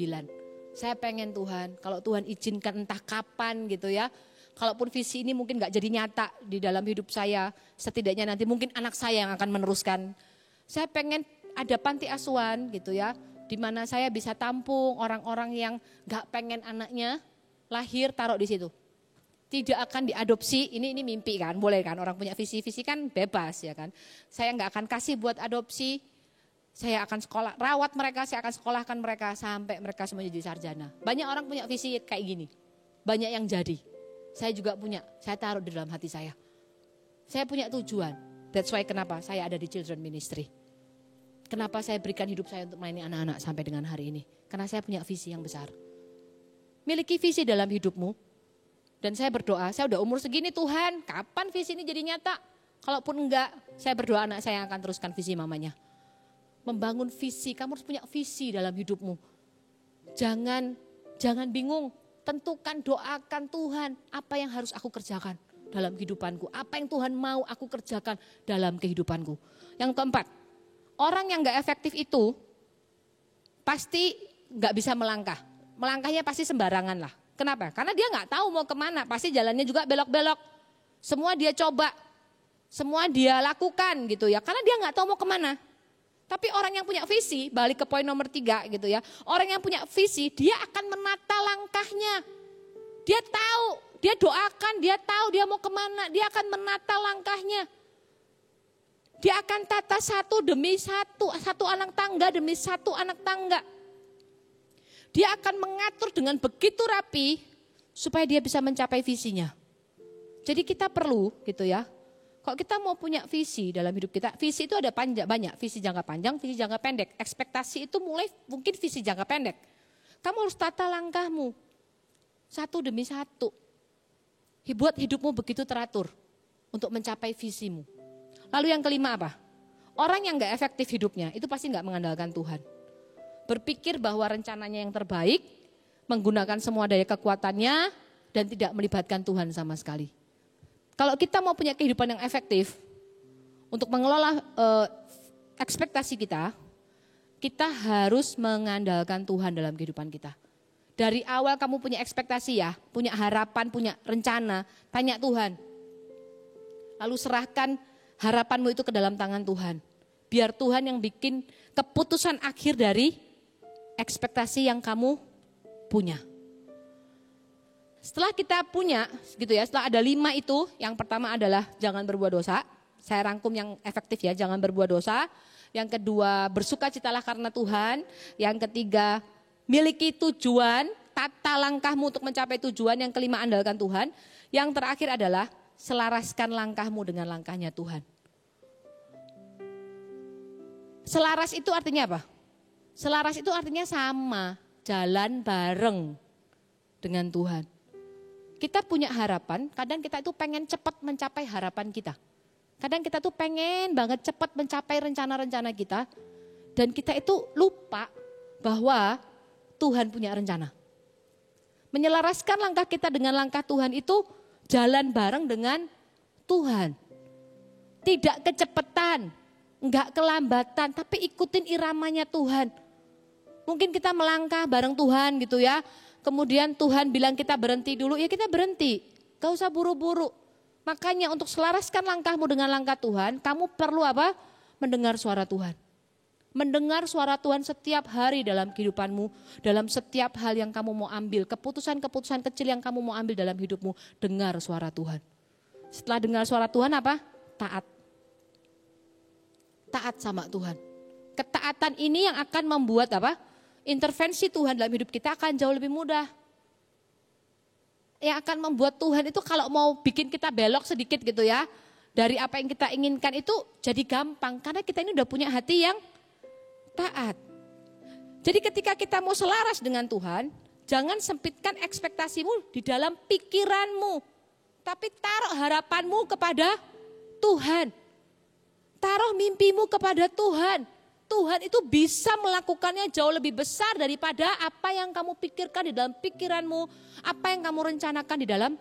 Saya pengen Tuhan, kalau Tuhan izinkan entah kapan gitu ya. Kalaupun visi ini mungkin gak jadi nyata di dalam hidup saya. Setidaknya nanti mungkin anak saya yang akan meneruskan. Saya pengen ada panti asuhan gitu ya. Di mana saya bisa tampung orang-orang yang gak pengen anaknya lahir taruh di situ. Tidak akan diadopsi, ini mimpi kan, boleh kan. Orang punya visi-visi kan bebas ya kan. Saya gak akan kasih buat adopsi. Saya akan rawat mereka, saya akan sekolahkan mereka sampai mereka semua jadi sarjana. Banyak orang punya visi kayak gini. Banyak yang jadi. Saya juga punya, saya taruh di dalam hati saya. Saya punya tujuan. That's why kenapa saya ada di Children Ministry. Kenapa saya berikan hidup saya untuk melayani anak-anak sampai dengan hari ini. Karena saya punya visi yang besar. Miliki visi dalam hidupmu. Dan saya berdoa, saya udah umur segini Tuhan, kapan visi ini jadi nyata? Kalaupun enggak, saya berdoa anak saya yang akan teruskan visi mamanya. Membangun visi, kamu harus punya visi dalam hidupmu. Jangan bingung, tentukan, doakan Tuhan, apa yang harus aku kerjakan dalam kehidupanku. Apa yang Tuhan mau aku kerjakan dalam kehidupanku. Yang keempat, orang yang gak efektif itu pasti gak bisa melangkah. Melangkahnya pasti sembarangan lah. Kenapa? Karena dia gak tahu mau kemana, pasti jalannya juga belok-belok. Semua dia coba, semua dia lakukan gitu ya, karena dia gak tahu mau kemana. Tapi orang yang punya visi, balik ke poin nomor 3 gitu ya. Orang yang punya visi, dia akan menata langkahnya. Dia tahu, dia doakan, dia tahu dia mau kemana. Dia akan menata langkahnya. Dia akan tata satu demi satu anak tangga demi satu anak tangga. Dia akan mengatur dengan begitu rapi supaya dia bisa mencapai visinya. Jadi kita perlu gitu ya. Kalau kita mau punya visi dalam hidup kita, visi itu ada banyak, visi jangka panjang, visi jangka pendek. Ekspektasi itu mulai mungkin visi jangka pendek. Kamu harus tata langkahmu, satu demi satu. Buat hidupmu begitu teratur untuk mencapai visimu. Lalu yang kelima apa? Orang yang gak efektif hidupnya, itu pasti gak mengandalkan Tuhan. Berpikir bahwa rencananya yang terbaik, menggunakan semua daya kekuatannya, dan tidak melibatkan Tuhan sama sekali. Kalau kita mau punya kehidupan yang efektif, untuk mengelola ekspektasi kita harus mengandalkan Tuhan dalam kehidupan kita. Dari awal kamu punya ekspektasi ya, punya harapan, punya rencana, tanya Tuhan. Lalu serahkan harapanmu itu ke dalam tangan Tuhan. Biar Tuhan yang bikin keputusan akhir dari ekspektasi yang kamu punya. Setelah kita punya gitu ya, setelah ada 5 itu, yang pertama adalah jangan berbuat dosa. Saya rangkum yang efektif ya, jangan berbuat dosa. Yang kedua, bersukacitalah karena Tuhan. Yang ketiga, miliki tujuan, tata langkahmu untuk mencapai tujuan. Yang kelima, andalkan Tuhan. Yang terakhir adalah selaraskan langkahmu dengan langkahnya Tuhan. Selaras itu artinya apa? Selaras itu artinya sama, jalan bareng dengan Tuhan. Kita punya harapan, kadang kita itu pengen cepat mencapai harapan kita. Kadang kita tuh pengen banget cepat mencapai rencana-rencana kita. Dan kita itu lupa bahwa Tuhan punya rencana. Menyelaraskan langkah kita dengan langkah Tuhan itu jalan bareng dengan Tuhan. Tidak kecepatan, enggak kelambatan, tapi ikutin iramanya Tuhan. Mungkin kita melangkah bareng Tuhan gitu ya. Kemudian Tuhan bilang kita berhenti dulu, ya kita berhenti. Gak usah buru-buru. Makanya untuk selaraskan langkahmu dengan langkah Tuhan, kamu perlu apa? Mendengar suara Tuhan. mendengar suara Tuhan setiap hari dalam kehidupanmu, dalam setiap hal yang kamu mau ambil, keputusan-keputusan kecil yang kamu mau ambil dalam hidupmu, dengar suara Tuhan. Setelah dengar suara Tuhan apa? Taat. Taat sama Tuhan. Ketaatan ini yang akan membuat apa? Intervensi Tuhan dalam hidup kita akan jauh lebih mudah. Yang akan membuat Tuhan itu kalau mau bikin kita belok sedikit gitu ya, dari apa yang kita inginkan itu jadi gampang. Karena kita ini udah punya hati yang taat. Jadi ketika kita mau selaras dengan Tuhan, jangan sempitkan ekspektasimu di dalam pikiranmu. Tapi taruh harapanmu kepada Tuhan. Taruh mimpimu kepada Tuhan. Tuhan itu bisa melakukannya jauh lebih besar daripada apa yang kamu pikirkan di dalam pikiranmu, apa yang kamu rencanakan di dalam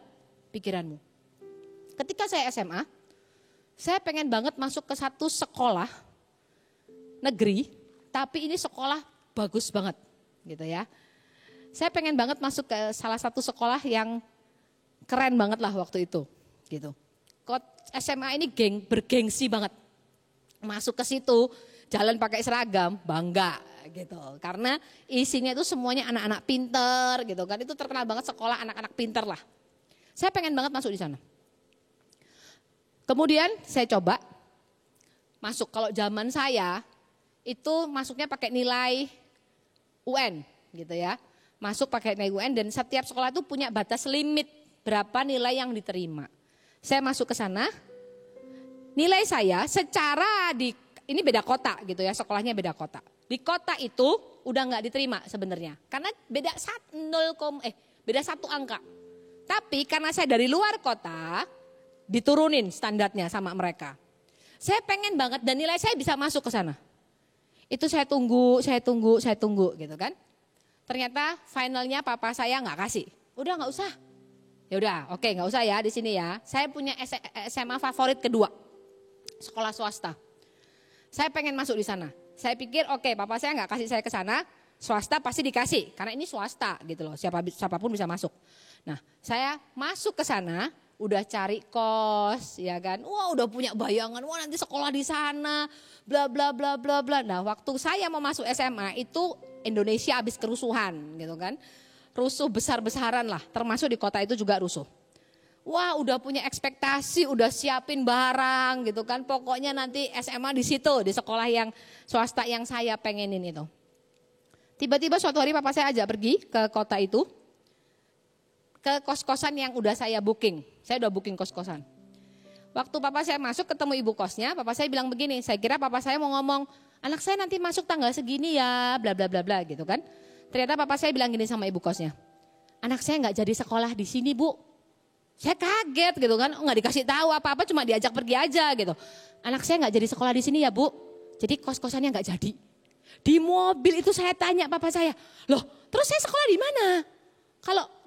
pikiranmu. Ketika saya SMA, saya pengen banget masuk ke satu sekolah negeri, tapi ini sekolah bagus banget gitu ya. Saya pengen banget masuk ke salah satu sekolah yang keren banget lah waktu itu gitu. SMA ini bergengsi banget. Masuk ke situ, jalan pakai seragam, bangga gitu. Karena isinya itu semuanya anak-anak pinter gitu kan. Itu terkenal banget sekolah anak-anak pinter lah. Saya pengen banget masuk di sana. Kemudian saya coba masuk. Kalau zaman saya itu masuknya pakai nilai UN gitu ya. Masuk pakai nilai UN dan setiap sekolah itu punya batas limit berapa nilai yang diterima. Saya masuk ke sana. Nilai saya secara ini beda kota gitu ya, sekolahnya beda kota. Di kota itu udah nggak diterima sebenarnya, karena beda beda 1 angka. Tapi karena saya dari luar kota, diturunin standarnya sama mereka. Saya pengen banget dan nilai saya bisa masuk ke sana. Itu saya tunggu gitu kan. Ternyata finalnya papa saya nggak kasih. Udah nggak usah. Ya udah, oke nggak usah ya di sini ya. Saya punya SMA favorit kedua, sekolah swasta. Saya pengen masuk di sana. Saya pikir oke, papa saya nggak kasih saya ke sana, swasta pasti dikasih. Karena ini swasta gitu loh, siapapun bisa masuk. Nah, saya masuk ke sana, udah cari kos, ya kan. Wah, udah punya bayangan, wah nanti sekolah di sana, bla bla bla bla bla. Nah, waktu saya mau masuk SMA itu Indonesia habis kerusuhan gitu kan. Rusuh besar-besaran lah, termasuk di kota itu juga rusuh. Wah, udah punya ekspektasi, udah siapin barang gitu kan. Pokoknya nanti SMA di situ, di sekolah yang swasta yang saya pengenin itu. Tiba-tiba suatu hari papa saya ajak pergi ke kota itu, ke kos-kosan yang udah saya booking. Saya udah booking kos-kosan. Waktu papa saya masuk ketemu ibu kosnya, papa saya bilang begini, saya kira papa saya mau ngomong, anak saya nanti masuk tanggal segini ya, bla bla bla bla gitu kan. Ternyata papa saya bilang gini sama ibu kosnya, anak saya nggak jadi sekolah di sini bu. Saya kaget gitu kan, nggak dikasih tahu apa-apa, cuma diajak pergi aja gitu. Anak saya nggak jadi sekolah di sini ya bu, jadi kos-kosannya nggak jadi. Di mobil itu saya tanya papa saya, loh terus saya sekolah di mana?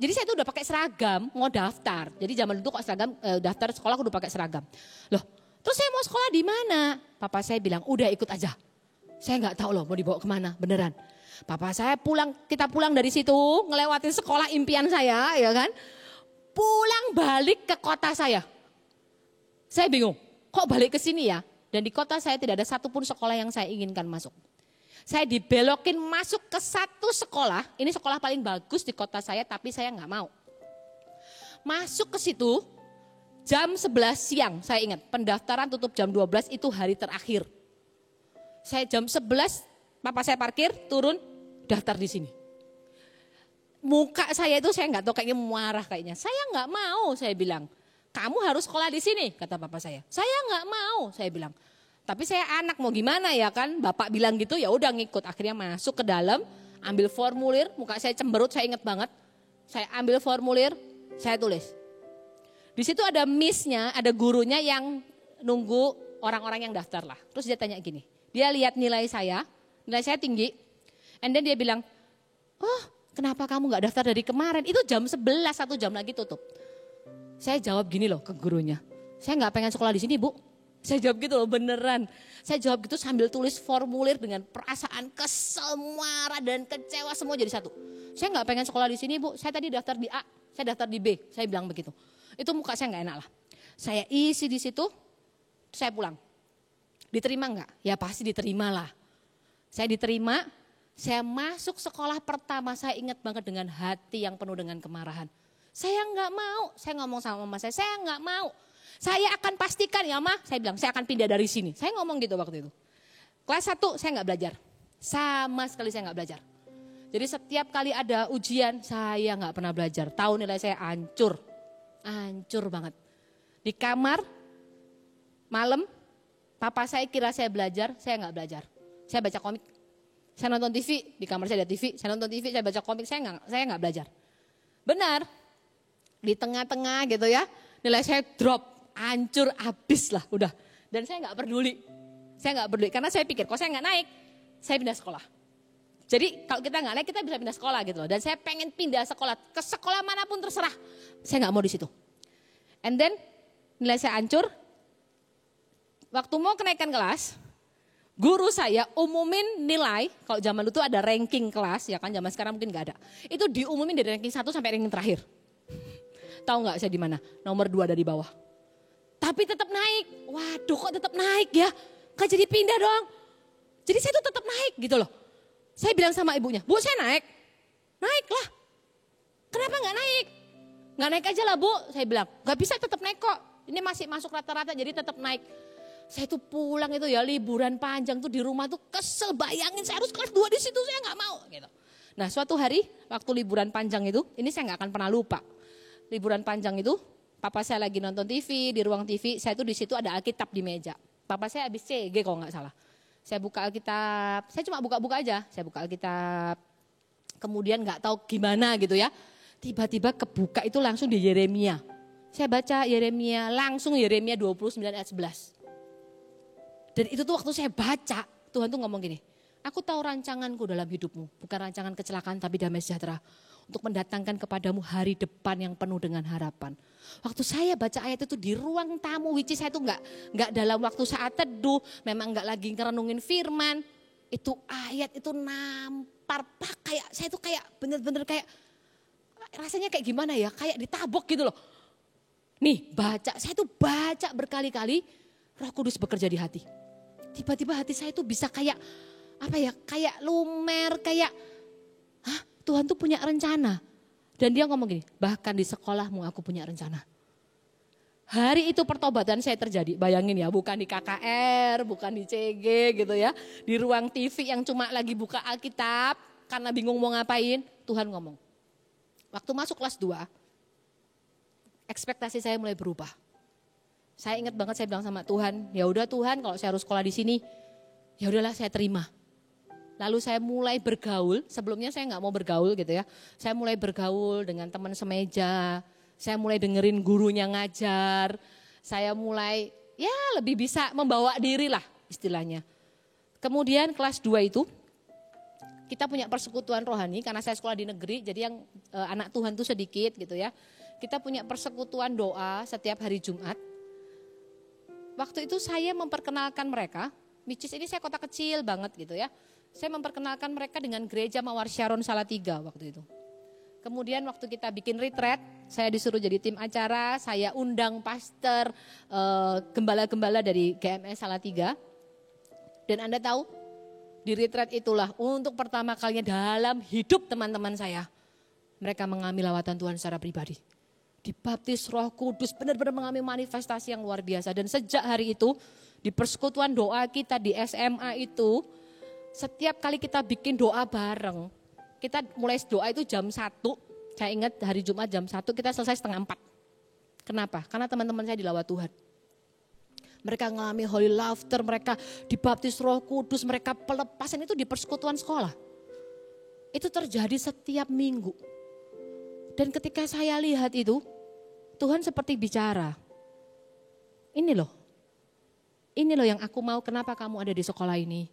Jadi saya itu udah pakai seragam, mau daftar. Jadi zaman itu kok seragam, daftar sekolah aku udah pakai seragam. Loh terus saya mau sekolah di mana? Papa saya bilang udah ikut aja. Saya nggak tahu loh mau dibawa kemana, beneran. Papa saya kita pulang dari situ, ngelewatin sekolah impian saya ya kan. Pulang balik ke kota saya. Saya bingung, kok balik ke sini ya? Dan di kota saya tidak ada satupun sekolah yang saya inginkan masuk. Saya dibelokin masuk ke satu sekolah, ini sekolah paling bagus di kota saya tapi saya nggak mau. Masuk ke situ jam 11 siang, saya ingat pendaftaran tutup jam 12 itu hari terakhir. Saya jam 11, papa saya parkir, turun, daftar di sini. Muka saya itu saya nggak tahu kayaknya marah kayaknya. Saya nggak mau, saya bilang. Kamu harus sekolah di sini, kata papa saya. Saya nggak mau, saya bilang. Tapi saya anak mau gimana ya kan? Bapak bilang gitu, ya udah ngikut. Akhirnya masuk ke dalam, ambil formulir. Muka saya cemberut, saya ingat banget. Saya ambil formulir, saya tulis. Di situ ada miss-nya, ada gurunya yang nunggu orang-orang yang daftar lah. Terus dia tanya gini, dia lihat nilai saya tinggi. And then dia bilang, oh kenapa kamu gak daftar dari kemarin? Itu jam 11, 1 jam lagi tutup. Saya jawab gini loh ke gurunya, saya gak pengen sekolah di sini bu. Saya jawab gitu loh beneran. Saya jawab gitu sambil tulis formulir dengan perasaan kesel, marah dan kecewa semua jadi satu. Saya gak pengen sekolah di sini bu, saya tadi daftar di A, saya daftar di B. Saya bilang begitu. Itu muka saya gak enak lah. Saya isi di situ, saya pulang. Diterima gak? Ya pasti diterima lah. Saya diterima, saya masuk sekolah pertama, saya ingat banget dengan hati yang penuh dengan kemarahan. Saya nggak mau, saya ngomong sama mama saya nggak mau. Saya akan pastikan ya Ma, saya bilang saya akan pindah dari sini. Saya ngomong gitu waktu itu. Kelas 1 saya nggak belajar, sama sekali saya nggak belajar. Jadi setiap kali ada ujian saya nggak pernah belajar. Tahu nilai saya hancur banget. Di kamar malam, papa saya kira saya belajar, saya nggak belajar. Saya baca komik, saya nonton TV, di kamar saya ada TV, saya nonton TV, saya baca komik, saya nggak belajar. Benar, di tengah-tengah gitu ya, nilai saya drop, hancur, habis lah udah. Dan saya nggak peduli, karena saya pikir kalau saya nggak naik, saya pindah sekolah. Jadi kalau kita nggak naik kita bisa pindah sekolah gitu loh. Dan saya pengen pindah sekolah, ke sekolah manapun terserah, saya nggak mau di situ. And then nilai saya hancur, waktu mau kenaikan kelas, guru saya umumin nilai, kalau zaman dulu tuh ada ranking kelas, ya kan zaman sekarang mungkin gak ada. Itu diumumin dari ranking 1 sampai ranking terakhir. Tahu gak saya di mana? Nomor 2 dari bawah. Tapi tetap naik. Waduh kok tetap naik ya? Gak jadi pindah dong. Jadi saya tuh tetap naik gitu loh. Saya bilang sama ibunya, Bu saya naik. Naik lah. Kenapa gak naik? Gak naik aja lah Bu, saya bilang. Gak bisa tetap naik kok. Ini masih masuk rata-rata jadi tetap naik. Saya tuh pulang itu ya liburan panjang tuh di rumah tuh kesel, bayangin saya harus kelas 2 di situ, saya nggak mau gitu. Nah suatu hari waktu liburan panjang itu, ini saya nggak akan pernah lupa. Liburan panjang itu, papa saya lagi nonton TV, di ruang TV, saya tuh di situ ada Alkitab di meja. Papa saya habis CG kalau nggak salah. Saya buka Alkitab, saya cuma buka-buka aja, saya buka Alkitab. Kemudian nggak tahu gimana gitu ya, tiba-tiba kebuka itu langsung di Yeremia. Saya baca Yeremia, langsung Yeremia 29 ayat 11. Dan itu tuh waktu saya baca, Tuhan tuh ngomong gini, aku tahu rancanganku dalam hidupmu, bukan rancangan kecelakaan tapi damai sejahtera. Untuk mendatangkan kepadamu hari depan yang penuh dengan harapan. Waktu saya baca ayat itu di ruang tamu, which is saya tuh nggak dalam waktu saat teduh, memang nggak lagi ngerenungin firman. Itu ayat itu nampar, kayak saya tuh kayak bener-bener kayak, rasanya kayak gimana ya, kayak ditabok gitu loh. Nih baca, saya tuh baca berkali-kali, Roh Kudus bekerja di hati. Tiba-tiba hati saya tuh bisa kayak apa ya, kayak lumer, kayak Tuhan tuh punya rencana. Dan dia ngomong gini, bahkan di sekolahmu aku punya rencana. Hari itu pertobatan saya terjadi, bayangin ya, bukan di KKR, bukan di CG gitu ya. Di ruang TV yang cuma lagi buka Alkitab, karena bingung mau ngapain, Tuhan ngomong. Waktu masuk kelas 2, ekspektasi saya mulai berubah. Saya ingat banget saya bilang sama Tuhan, ya udah Tuhan kalau saya harus sekolah di sini, ya udahlah saya terima. Lalu saya mulai bergaul, sebelumnya saya nggak mau bergaul gitu ya. Saya mulai bergaul dengan teman semeja, saya mulai dengerin gurunya ngajar, saya mulai ya lebih bisa membawa diri lah istilahnya. Kemudian kelas 2 itu kita punya persekutuan rohani karena saya sekolah di negeri, jadi yang anak Tuhan tuh sedikit gitu ya. Kita punya persekutuan doa setiap hari Jumat. Waktu itu saya memperkenalkan mereka, which is ini saya kota kecil banget gitu ya. Saya memperkenalkan mereka dengan gereja Mawar Sharon Salatiga waktu itu. Kemudian waktu kita bikin retreat, saya disuruh jadi tim acara, saya undang pastor, gembala-gembala dari GMS Salatiga. Dan Anda tahu, di retreat itulah untuk pertama kalinya dalam hidup teman-teman saya, mereka mengalami lawatan Tuhan secara pribadi. Dibaptis Roh Kudus, benar-benar mengalami manifestasi yang luar biasa. Dan sejak hari itu, di persekutuan doa kita di SMA itu, setiap kali kita bikin doa bareng, kita mulai doa itu jam 1, saya ingat hari Jumat jam 1, kita selesai setengah 4. Kenapa? Karena teman-teman saya dilawat Tuhan. Mereka mengalami holy laughter, mereka dibaptis Roh Kudus, mereka pelepasan itu di persekutuan sekolah. Itu terjadi setiap minggu. Dan ketika saya lihat itu, Tuhan seperti bicara, ini loh yang aku mau, kenapa kamu ada di sekolah ini.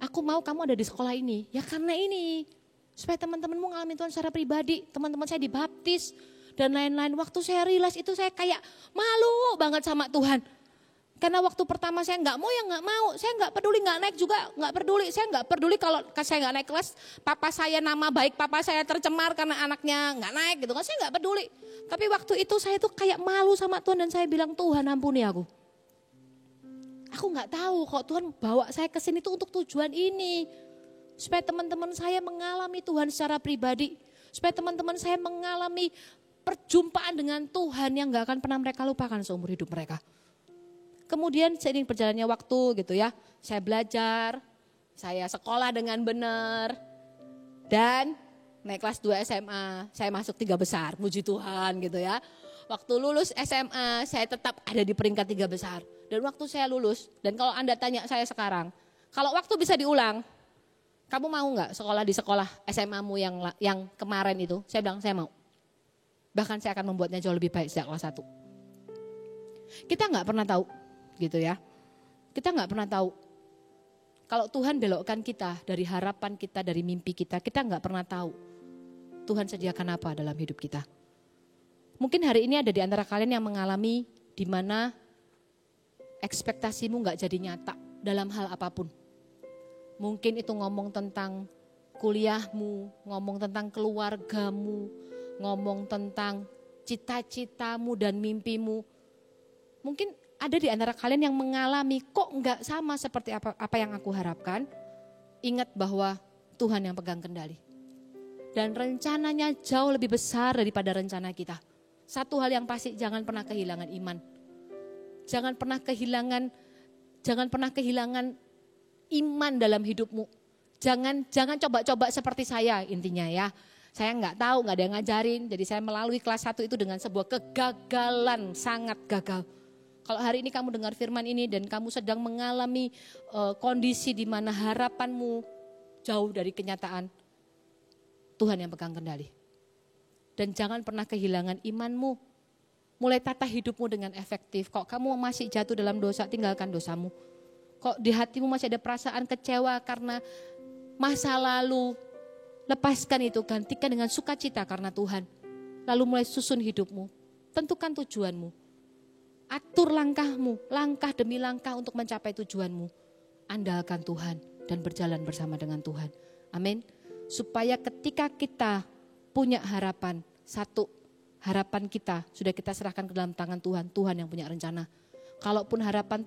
Aku mau kamu ada di sekolah ini, ya karena ini. Supaya teman-temanmu ngalamin Tuhan secara pribadi, teman-teman saya dibaptis, dan lain-lain. Waktu saya realize itu saya kayak malu banget sama Tuhan. Karena waktu pertama saya nggak mau ya nggak mau, saya nggak peduli, nggak naik juga nggak peduli. Saya nggak peduli kalau saya nggak naik kelas, papa saya nama baik papa saya tercemar karena anaknya nggak naik gitu kan, saya nggak peduli. Tapi waktu itu saya tuh kayak malu sama Tuhan dan saya bilang, Tuhan ampuni aku. Aku nggak tahu kok Tuhan bawa saya ke sini itu untuk tujuan ini. Supaya teman-teman saya mengalami Tuhan secara pribadi. Supaya teman-teman saya mengalami perjumpaan dengan Tuhan yang gak akan pernah mereka lupakan seumur hidup mereka. Kemudian seiring berjalannya waktu gitu ya, saya belajar, saya sekolah dengan benar, dan naik kelas 2 SMA, saya masuk 3 besar, puji Tuhan gitu ya. Waktu lulus SMA, saya tetap ada di peringkat 3 besar. Dan waktu saya lulus, dan kalau Anda tanya saya sekarang, kalau waktu bisa diulang, kamu mau gak sekolah di sekolah SMA-mu yang kemarin itu? Saya bilang saya mau. Bahkan saya akan membuatnya jauh lebih baik sejak kelas 1. Kita gak pernah tahu gitu ya. Kita gak pernah tahu. Kalau Tuhan belokkan kita dari harapan kita, dari mimpi kita gak pernah tahu Tuhan sediakan apa dalam hidup kita. Mungkin hari ini ada di antara kalian yang mengalami di mana ekspektasimu gak jadi nyata dalam hal apapun. Mungkin itu ngomong tentang kuliahmu, ngomong tentang keluargamu, ngomong tentang cita-citamu dan mimpimu. Mungkin ada di antara kalian yang mengalami kok enggak sama seperti apa yang aku harapkan. Ingat bahwa Tuhan yang pegang kendali. Dan rencananya jauh lebih besar daripada rencana kita. Satu hal yang pasti, jangan pernah kehilangan iman. Jangan pernah kehilangan iman dalam hidupmu. Jangan coba-coba seperti saya intinya ya. Saya nggak tahu, nggak ada yang ngajarin. Jadi saya melalui kelas 1 itu dengan sebuah kegagalan, sangat gagal. Kalau hari ini kamu dengar firman ini dan kamu sedang mengalami kondisi di mana harapanmu jauh dari kenyataan, Tuhan yang pegang kendali. Dan jangan pernah kehilangan imanmu. Mulai tata hidupmu dengan efektif. Kok kamu masih jatuh dalam dosa, tinggalkan dosamu. Kok di hatimu masih ada perasaan kecewa karena masa lalu, lepaskan itu, gantikan dengan sukacita karena Tuhan. Lalu mulai susun hidupmu, tentukan tujuanmu. Atur langkahmu, langkah demi langkah untuk mencapai tujuanmu. Andalkan Tuhan dan berjalan bersama dengan Tuhan. Amin. Supaya ketika kita punya harapan, satu, harapan kita sudah kita serahkan ke dalam tangan Tuhan. Tuhan yang punya rencana. Kalaupun harapan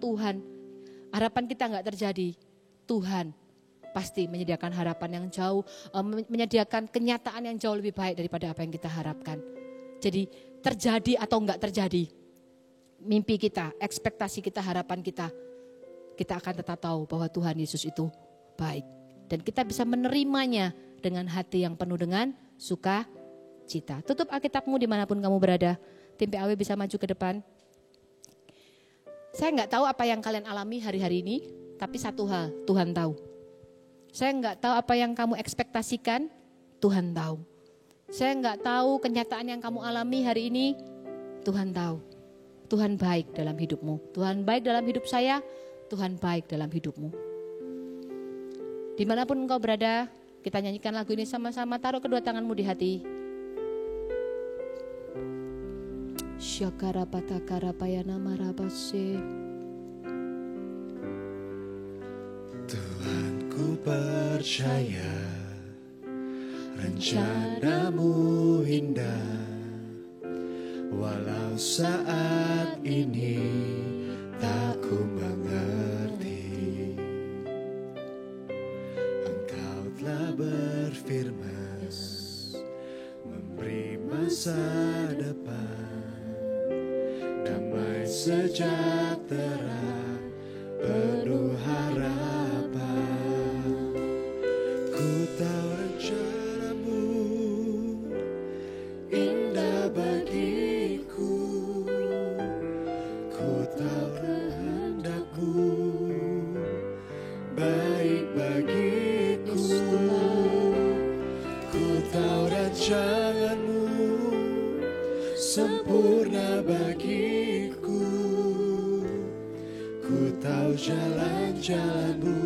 kita nggak terjadi, Tuhan pasti menyediakan harapan yang jauh, menyediakan kenyataan yang jauh lebih baik daripada apa yang kita harapkan. Jadi terjadi atau enggak terjadi, mimpi kita, ekspektasi kita, harapan kita akan tetap tahu bahwa Tuhan Yesus itu baik. Dan kita bisa menerimanya dengan hati yang penuh dengan sukacita. Tutup Alkitabmu dimanapun kamu berada. Tim PAW bisa maju ke depan. Saya enggak tahu apa yang kalian alami hari-hari ini, tapi satu hal, Tuhan tahu. Saya enggak tahu apa yang kamu ekspektasikan, Tuhan tahu. Saya enggak tahu kenyataan yang kamu alami hari ini, Tuhan tahu. Tuhan baik dalam hidupmu. Tuhan baik dalam hidup saya, Tuhan baik dalam hidupmu. Dimanapun engkau berada, kita nyanyikan lagu ini sama-sama. Taruh kedua tanganmu di hati. Syakara patakara payana marabase. Tuhanku percaya rencanamu indah, walau saat ini tak ku mengerti. Engkau telah berfirman, memberi masa depan, damai sejahtera, penuh harapan. Ku tahu rencanamu indah bagiku, ku tahu kehendakmu baik bagiku. Ku tahu rancanganmu sempurna bagiku, ku tahu jalan-jalanmu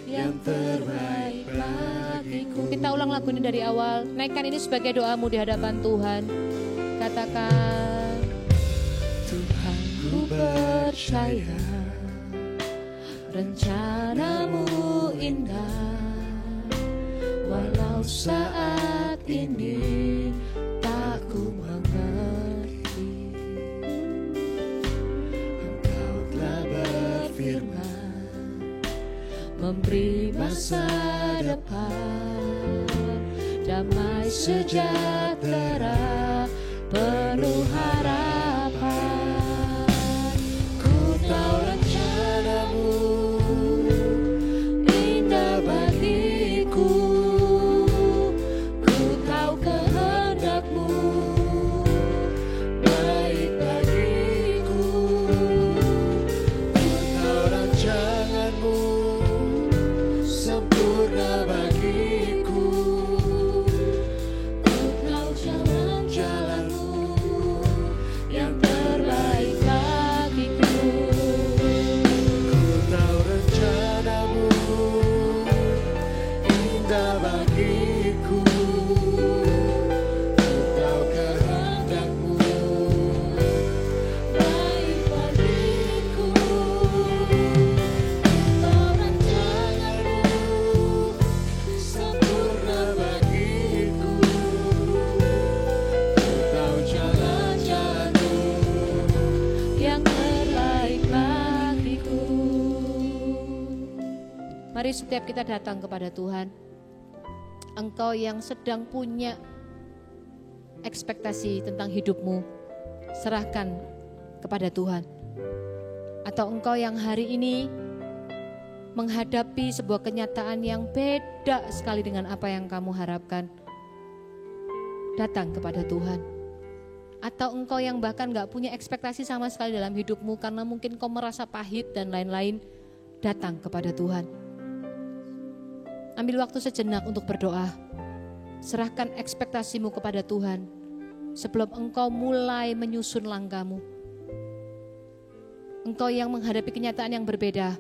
yang terbaik bagiku. Kita ulang lagu ini dari awal. Naikkan ini sebagai doamu di hadapan Tuhan. Katakan, Tuhan ku percaya rencanamu indah, walau saat ini tak ku mengerti. Engkau telah memberi masa depan, damai sejahtera, penuh harapan. Ku tahu rencanamu indah bagiku, ku tahu kehendakmu baik bagiku. Ku tahu rancanganmu sempurna bagiku. Ku tahu jalan-jalanmu yang terbaik bagiku. Ku tahu rencanamu indah bagiku. Ku tahu kehendakmu Baik bagiku, tahu rancanganmu sempurna bagiku. Ku tahu jalan-jalanmu yang terbaik bagiku. Mari setiap kita datang kepada Tuhan. Engkau yang sedang punya ekspektasi tentang hidupmu, serahkan kepada Tuhan. Atau engkau yang hari ini menghadapi sebuah kenyataan yang beda sekali dengan apa yang kamu harapkan, datang kepada Tuhan. Atau engkau yang bahkan gak punya ekspektasi sama sekali dalam hidupmu karena mungkin kau merasa pahit dan lain-lain, datang kepada Tuhan. Ambil waktu sejenak untuk berdoa. Serahkan ekspektasimu kepada Tuhan sebelum engkau mulai menyusun langkahmu. Engkau yang menghadapi kenyataan yang berbeda,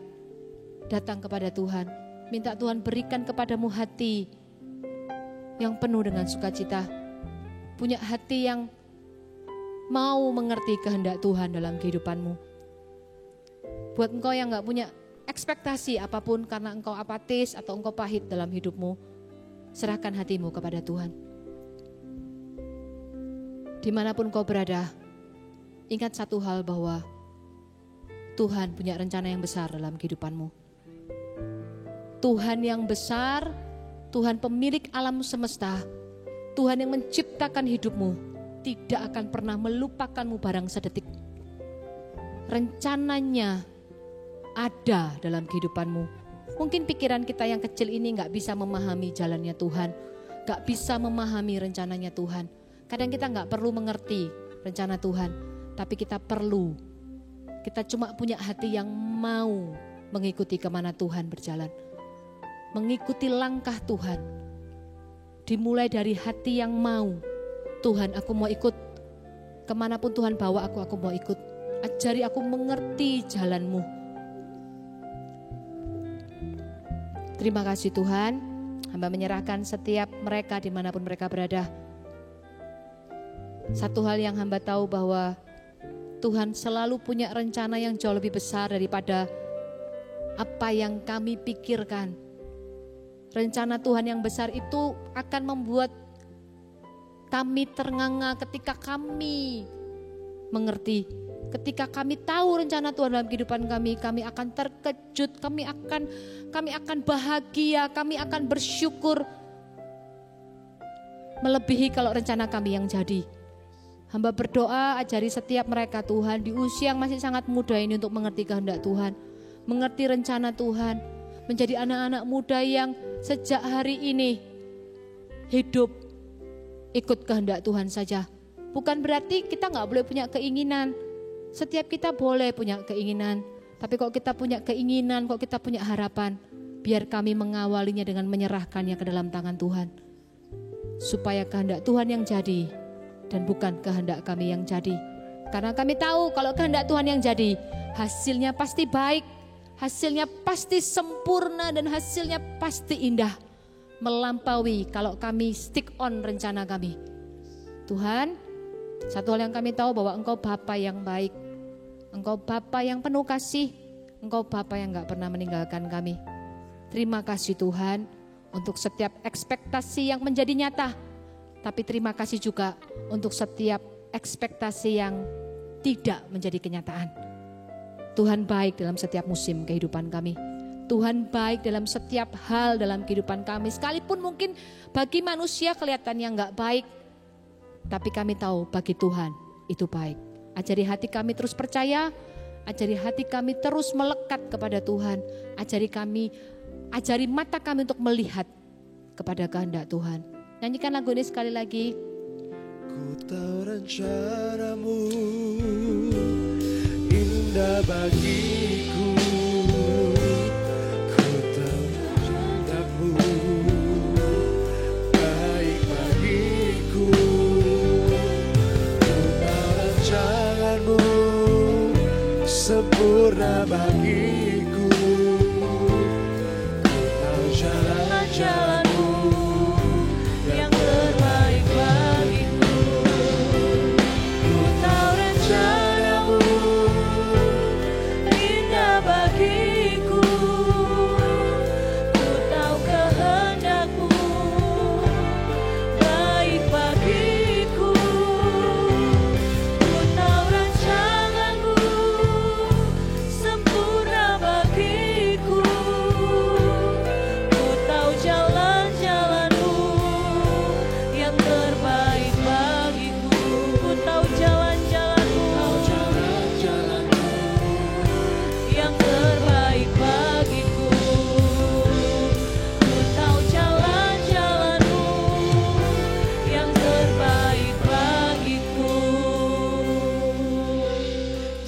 datang kepada Tuhan. Minta Tuhan berikan kepadamu hati yang penuh dengan sukacita. Punya hati yang mau mengerti kehendak Tuhan dalam kehidupanmu. Buat engkau yang gak punya ekspektasi apapun karena engkau apatis atau engkau pahit dalam hidupmu, serahkan hatimu kepada Tuhan. Dimanapun kau berada, ingat satu hal bahwa Tuhan punya rencana yang besar dalam kehidupanmu. Tuhan yang besar, Tuhan pemilik alam semesta, Tuhan yang menciptakan hidupmu, tidak akan pernah melupakanmu barang sedetik. Rencananya ada dalam kehidupanmu. Mungkin pikiran kita yang kecil ini gak bisa memahami jalannya Tuhan, gak bisa memahami rencananya Tuhan. Kadang kita gak perlu mengerti rencana Tuhan, tapi kita cuma punya hati yang mau mengikuti kemana Tuhan berjalan. Mengikuti langkah Tuhan. Dimulai dari hati yang mau. Tuhan, aku mau ikut. Kemanapun Tuhan bawa aku mau ikut. Ajari aku mengerti jalan-Mu. Terima kasih Tuhan. Hamba menyerahkan setiap mereka dimanapun mereka berada. Satu hal yang hamba tahu bahwa Tuhan selalu punya rencana yang jauh lebih besar daripada apa yang kami pikirkan. Rencana Tuhan yang besar itu akan membuat kami ternganga ketika kami mengerti. Ketika kami tahu rencana Tuhan dalam kehidupan kami akan terkejut, kami akan bahagia, kami akan bersyukur. Melebihi kalau rencana kami yang jadi. Hamba berdoa ajari setiap mereka Tuhan di usia yang masih sangat muda ini untuk mengerti kehendak Tuhan. Mengerti rencana Tuhan. Menjadi anak-anak muda yang sejak hari ini hidup ikut kehendak Tuhan saja. Bukan berarti kita gak boleh punya keinginan. Setiap kita boleh punya keinginan. Tapi kalau kita punya keinginan, kalau kita punya harapan, biar kami mengawalinya dengan menyerahkannya ke dalam tangan Tuhan. Supaya kehendak Tuhan yang jadi dan bukan kehendak kami yang jadi. Karena kami tahu kalau kehendak Tuhan yang jadi, hasilnya pasti baik, hasilnya pasti sempurna dan hasilnya pasti indah. Melampaui kalau kami stick on rencana kami. Tuhan, satu hal yang kami tahu bahwa Engkau Bapa yang baik. Engkau Bapa yang penuh kasih. Engkau Bapa yang gak pernah meninggalkan kami. Terima kasih Tuhan untuk setiap ekspektasi yang menjadi nyata. Tapi terima kasih juga untuk setiap ekspektasi yang tidak menjadi kenyataan. Tuhan baik dalam setiap musim kehidupan kami. Tuhan baik dalam setiap hal dalam kehidupan kami. Sekalipun mungkin bagi manusia kelihatannya nggak baik, tapi kami tahu bagi Tuhan itu baik. Ajari hati kami terus percaya, ajari hati kami terus melekat kepada Tuhan. Ajari mata kami untuk melihat kepada kehendak Tuhan. Nyanyikan lagu ini sekali lagi. Ku tahu rencanamu indah bagiku, ku tahu kehendakmu baik bagiku, ku tahu rancanganmu sempurna bagiku, ku tahu jalan-jalanmu yang terbaik bagiku, ku tahu rencanamu indah bagiku, ku tahu kehendakmu baik bagiku, ku tahu rancanganmu sempurna bagiku, ku tahu jalan-jalanmu yang terbaik bagiku, ku tahu jalan-jalanmu yang terbaik bagiku, ku tahu jalan-jalanmu yang terbaik bagiku.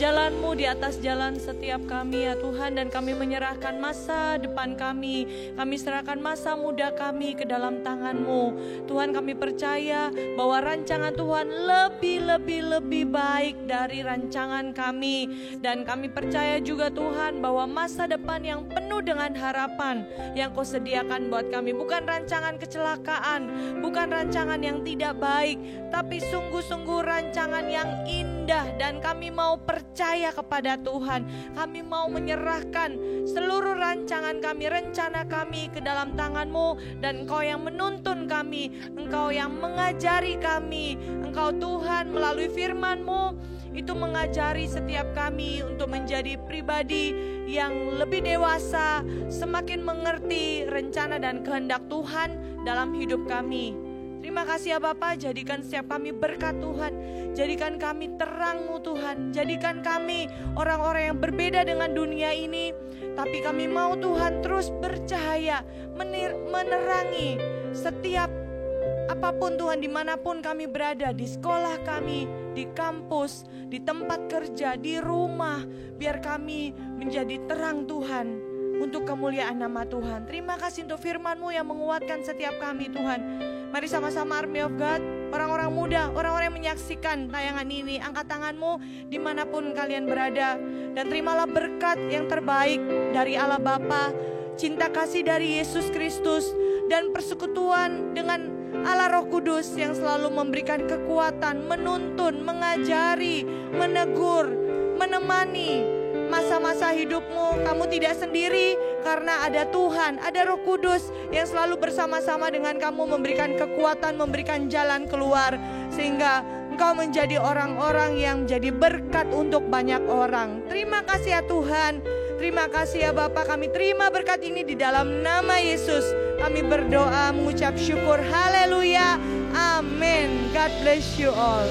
Jalan-Mu di atas jalan setiap kami ya Tuhan, dan kami menyerahkan masa depan kami serahkan masa muda kami ke dalam tangan-Mu. Tuhan, kami percaya bahwa rancangan Tuhan lebih baik dari rancangan kami, dan kami percaya juga Tuhan bahwa masa depan yang penuh dengan harapan yang Kau sediakan buat kami bukan rancangan kecelakaan, bukan rancangan yang tidak baik, tapi sungguh-sungguh rancangan yang indah. Dan kami mau percaya kepada Tuhan, kami mau menyerahkan seluruh rancangan kami, rencana kami ke dalam tangan-Mu, dan Engkau yang menuntun kami, Engkau yang mengajari kami, Engkau Tuhan melalui firman-Mu itu mengajari setiap kami untuk menjadi pribadi yang lebih dewasa, semakin mengerti rencana dan kehendak Tuhan dalam hidup kami. Terima kasih ya Bapa, jadikan setiap kami berkat Tuhan, jadikan kami terang-Mu Tuhan, jadikan kami orang-orang yang berbeda dengan dunia ini, tapi kami mau Tuhan terus bercahaya, menerangi setiap apapun Tuhan, dimanapun kami berada, di sekolah kami, di kampus, di tempat kerja, di rumah, biar kami menjadi terang Tuhan untuk kemuliaan nama Tuhan. Terima kasih untuk firman-Mu yang menguatkan setiap kami Tuhan. Mari sama-sama Army of God, orang-orang muda, orang-orang yang menyaksikan tayangan ini, angkat tangan-Mu dimanapun kalian berada, dan terimalah berkat yang terbaik dari Allah Bapa, cinta kasih dari Yesus Kristus, dan persekutuan dengan Allah Roh Kudus yang selalu memberikan kekuatan, menuntun, mengajari, menegur, menemani masa-masa hidupmu. Kamu tidak sendiri karena ada Tuhan, ada Roh Kudus yang selalu bersama-sama dengan kamu, memberikan kekuatan, memberikan jalan keluar, sehingga engkau menjadi orang-orang yang menjadi berkat untuk banyak orang. Terima kasih ya Tuhan, terima kasih ya Bapa, kami terima berkat ini di dalam nama Yesus. Kami berdoa mengucap syukur, haleluya, amin. God bless you all.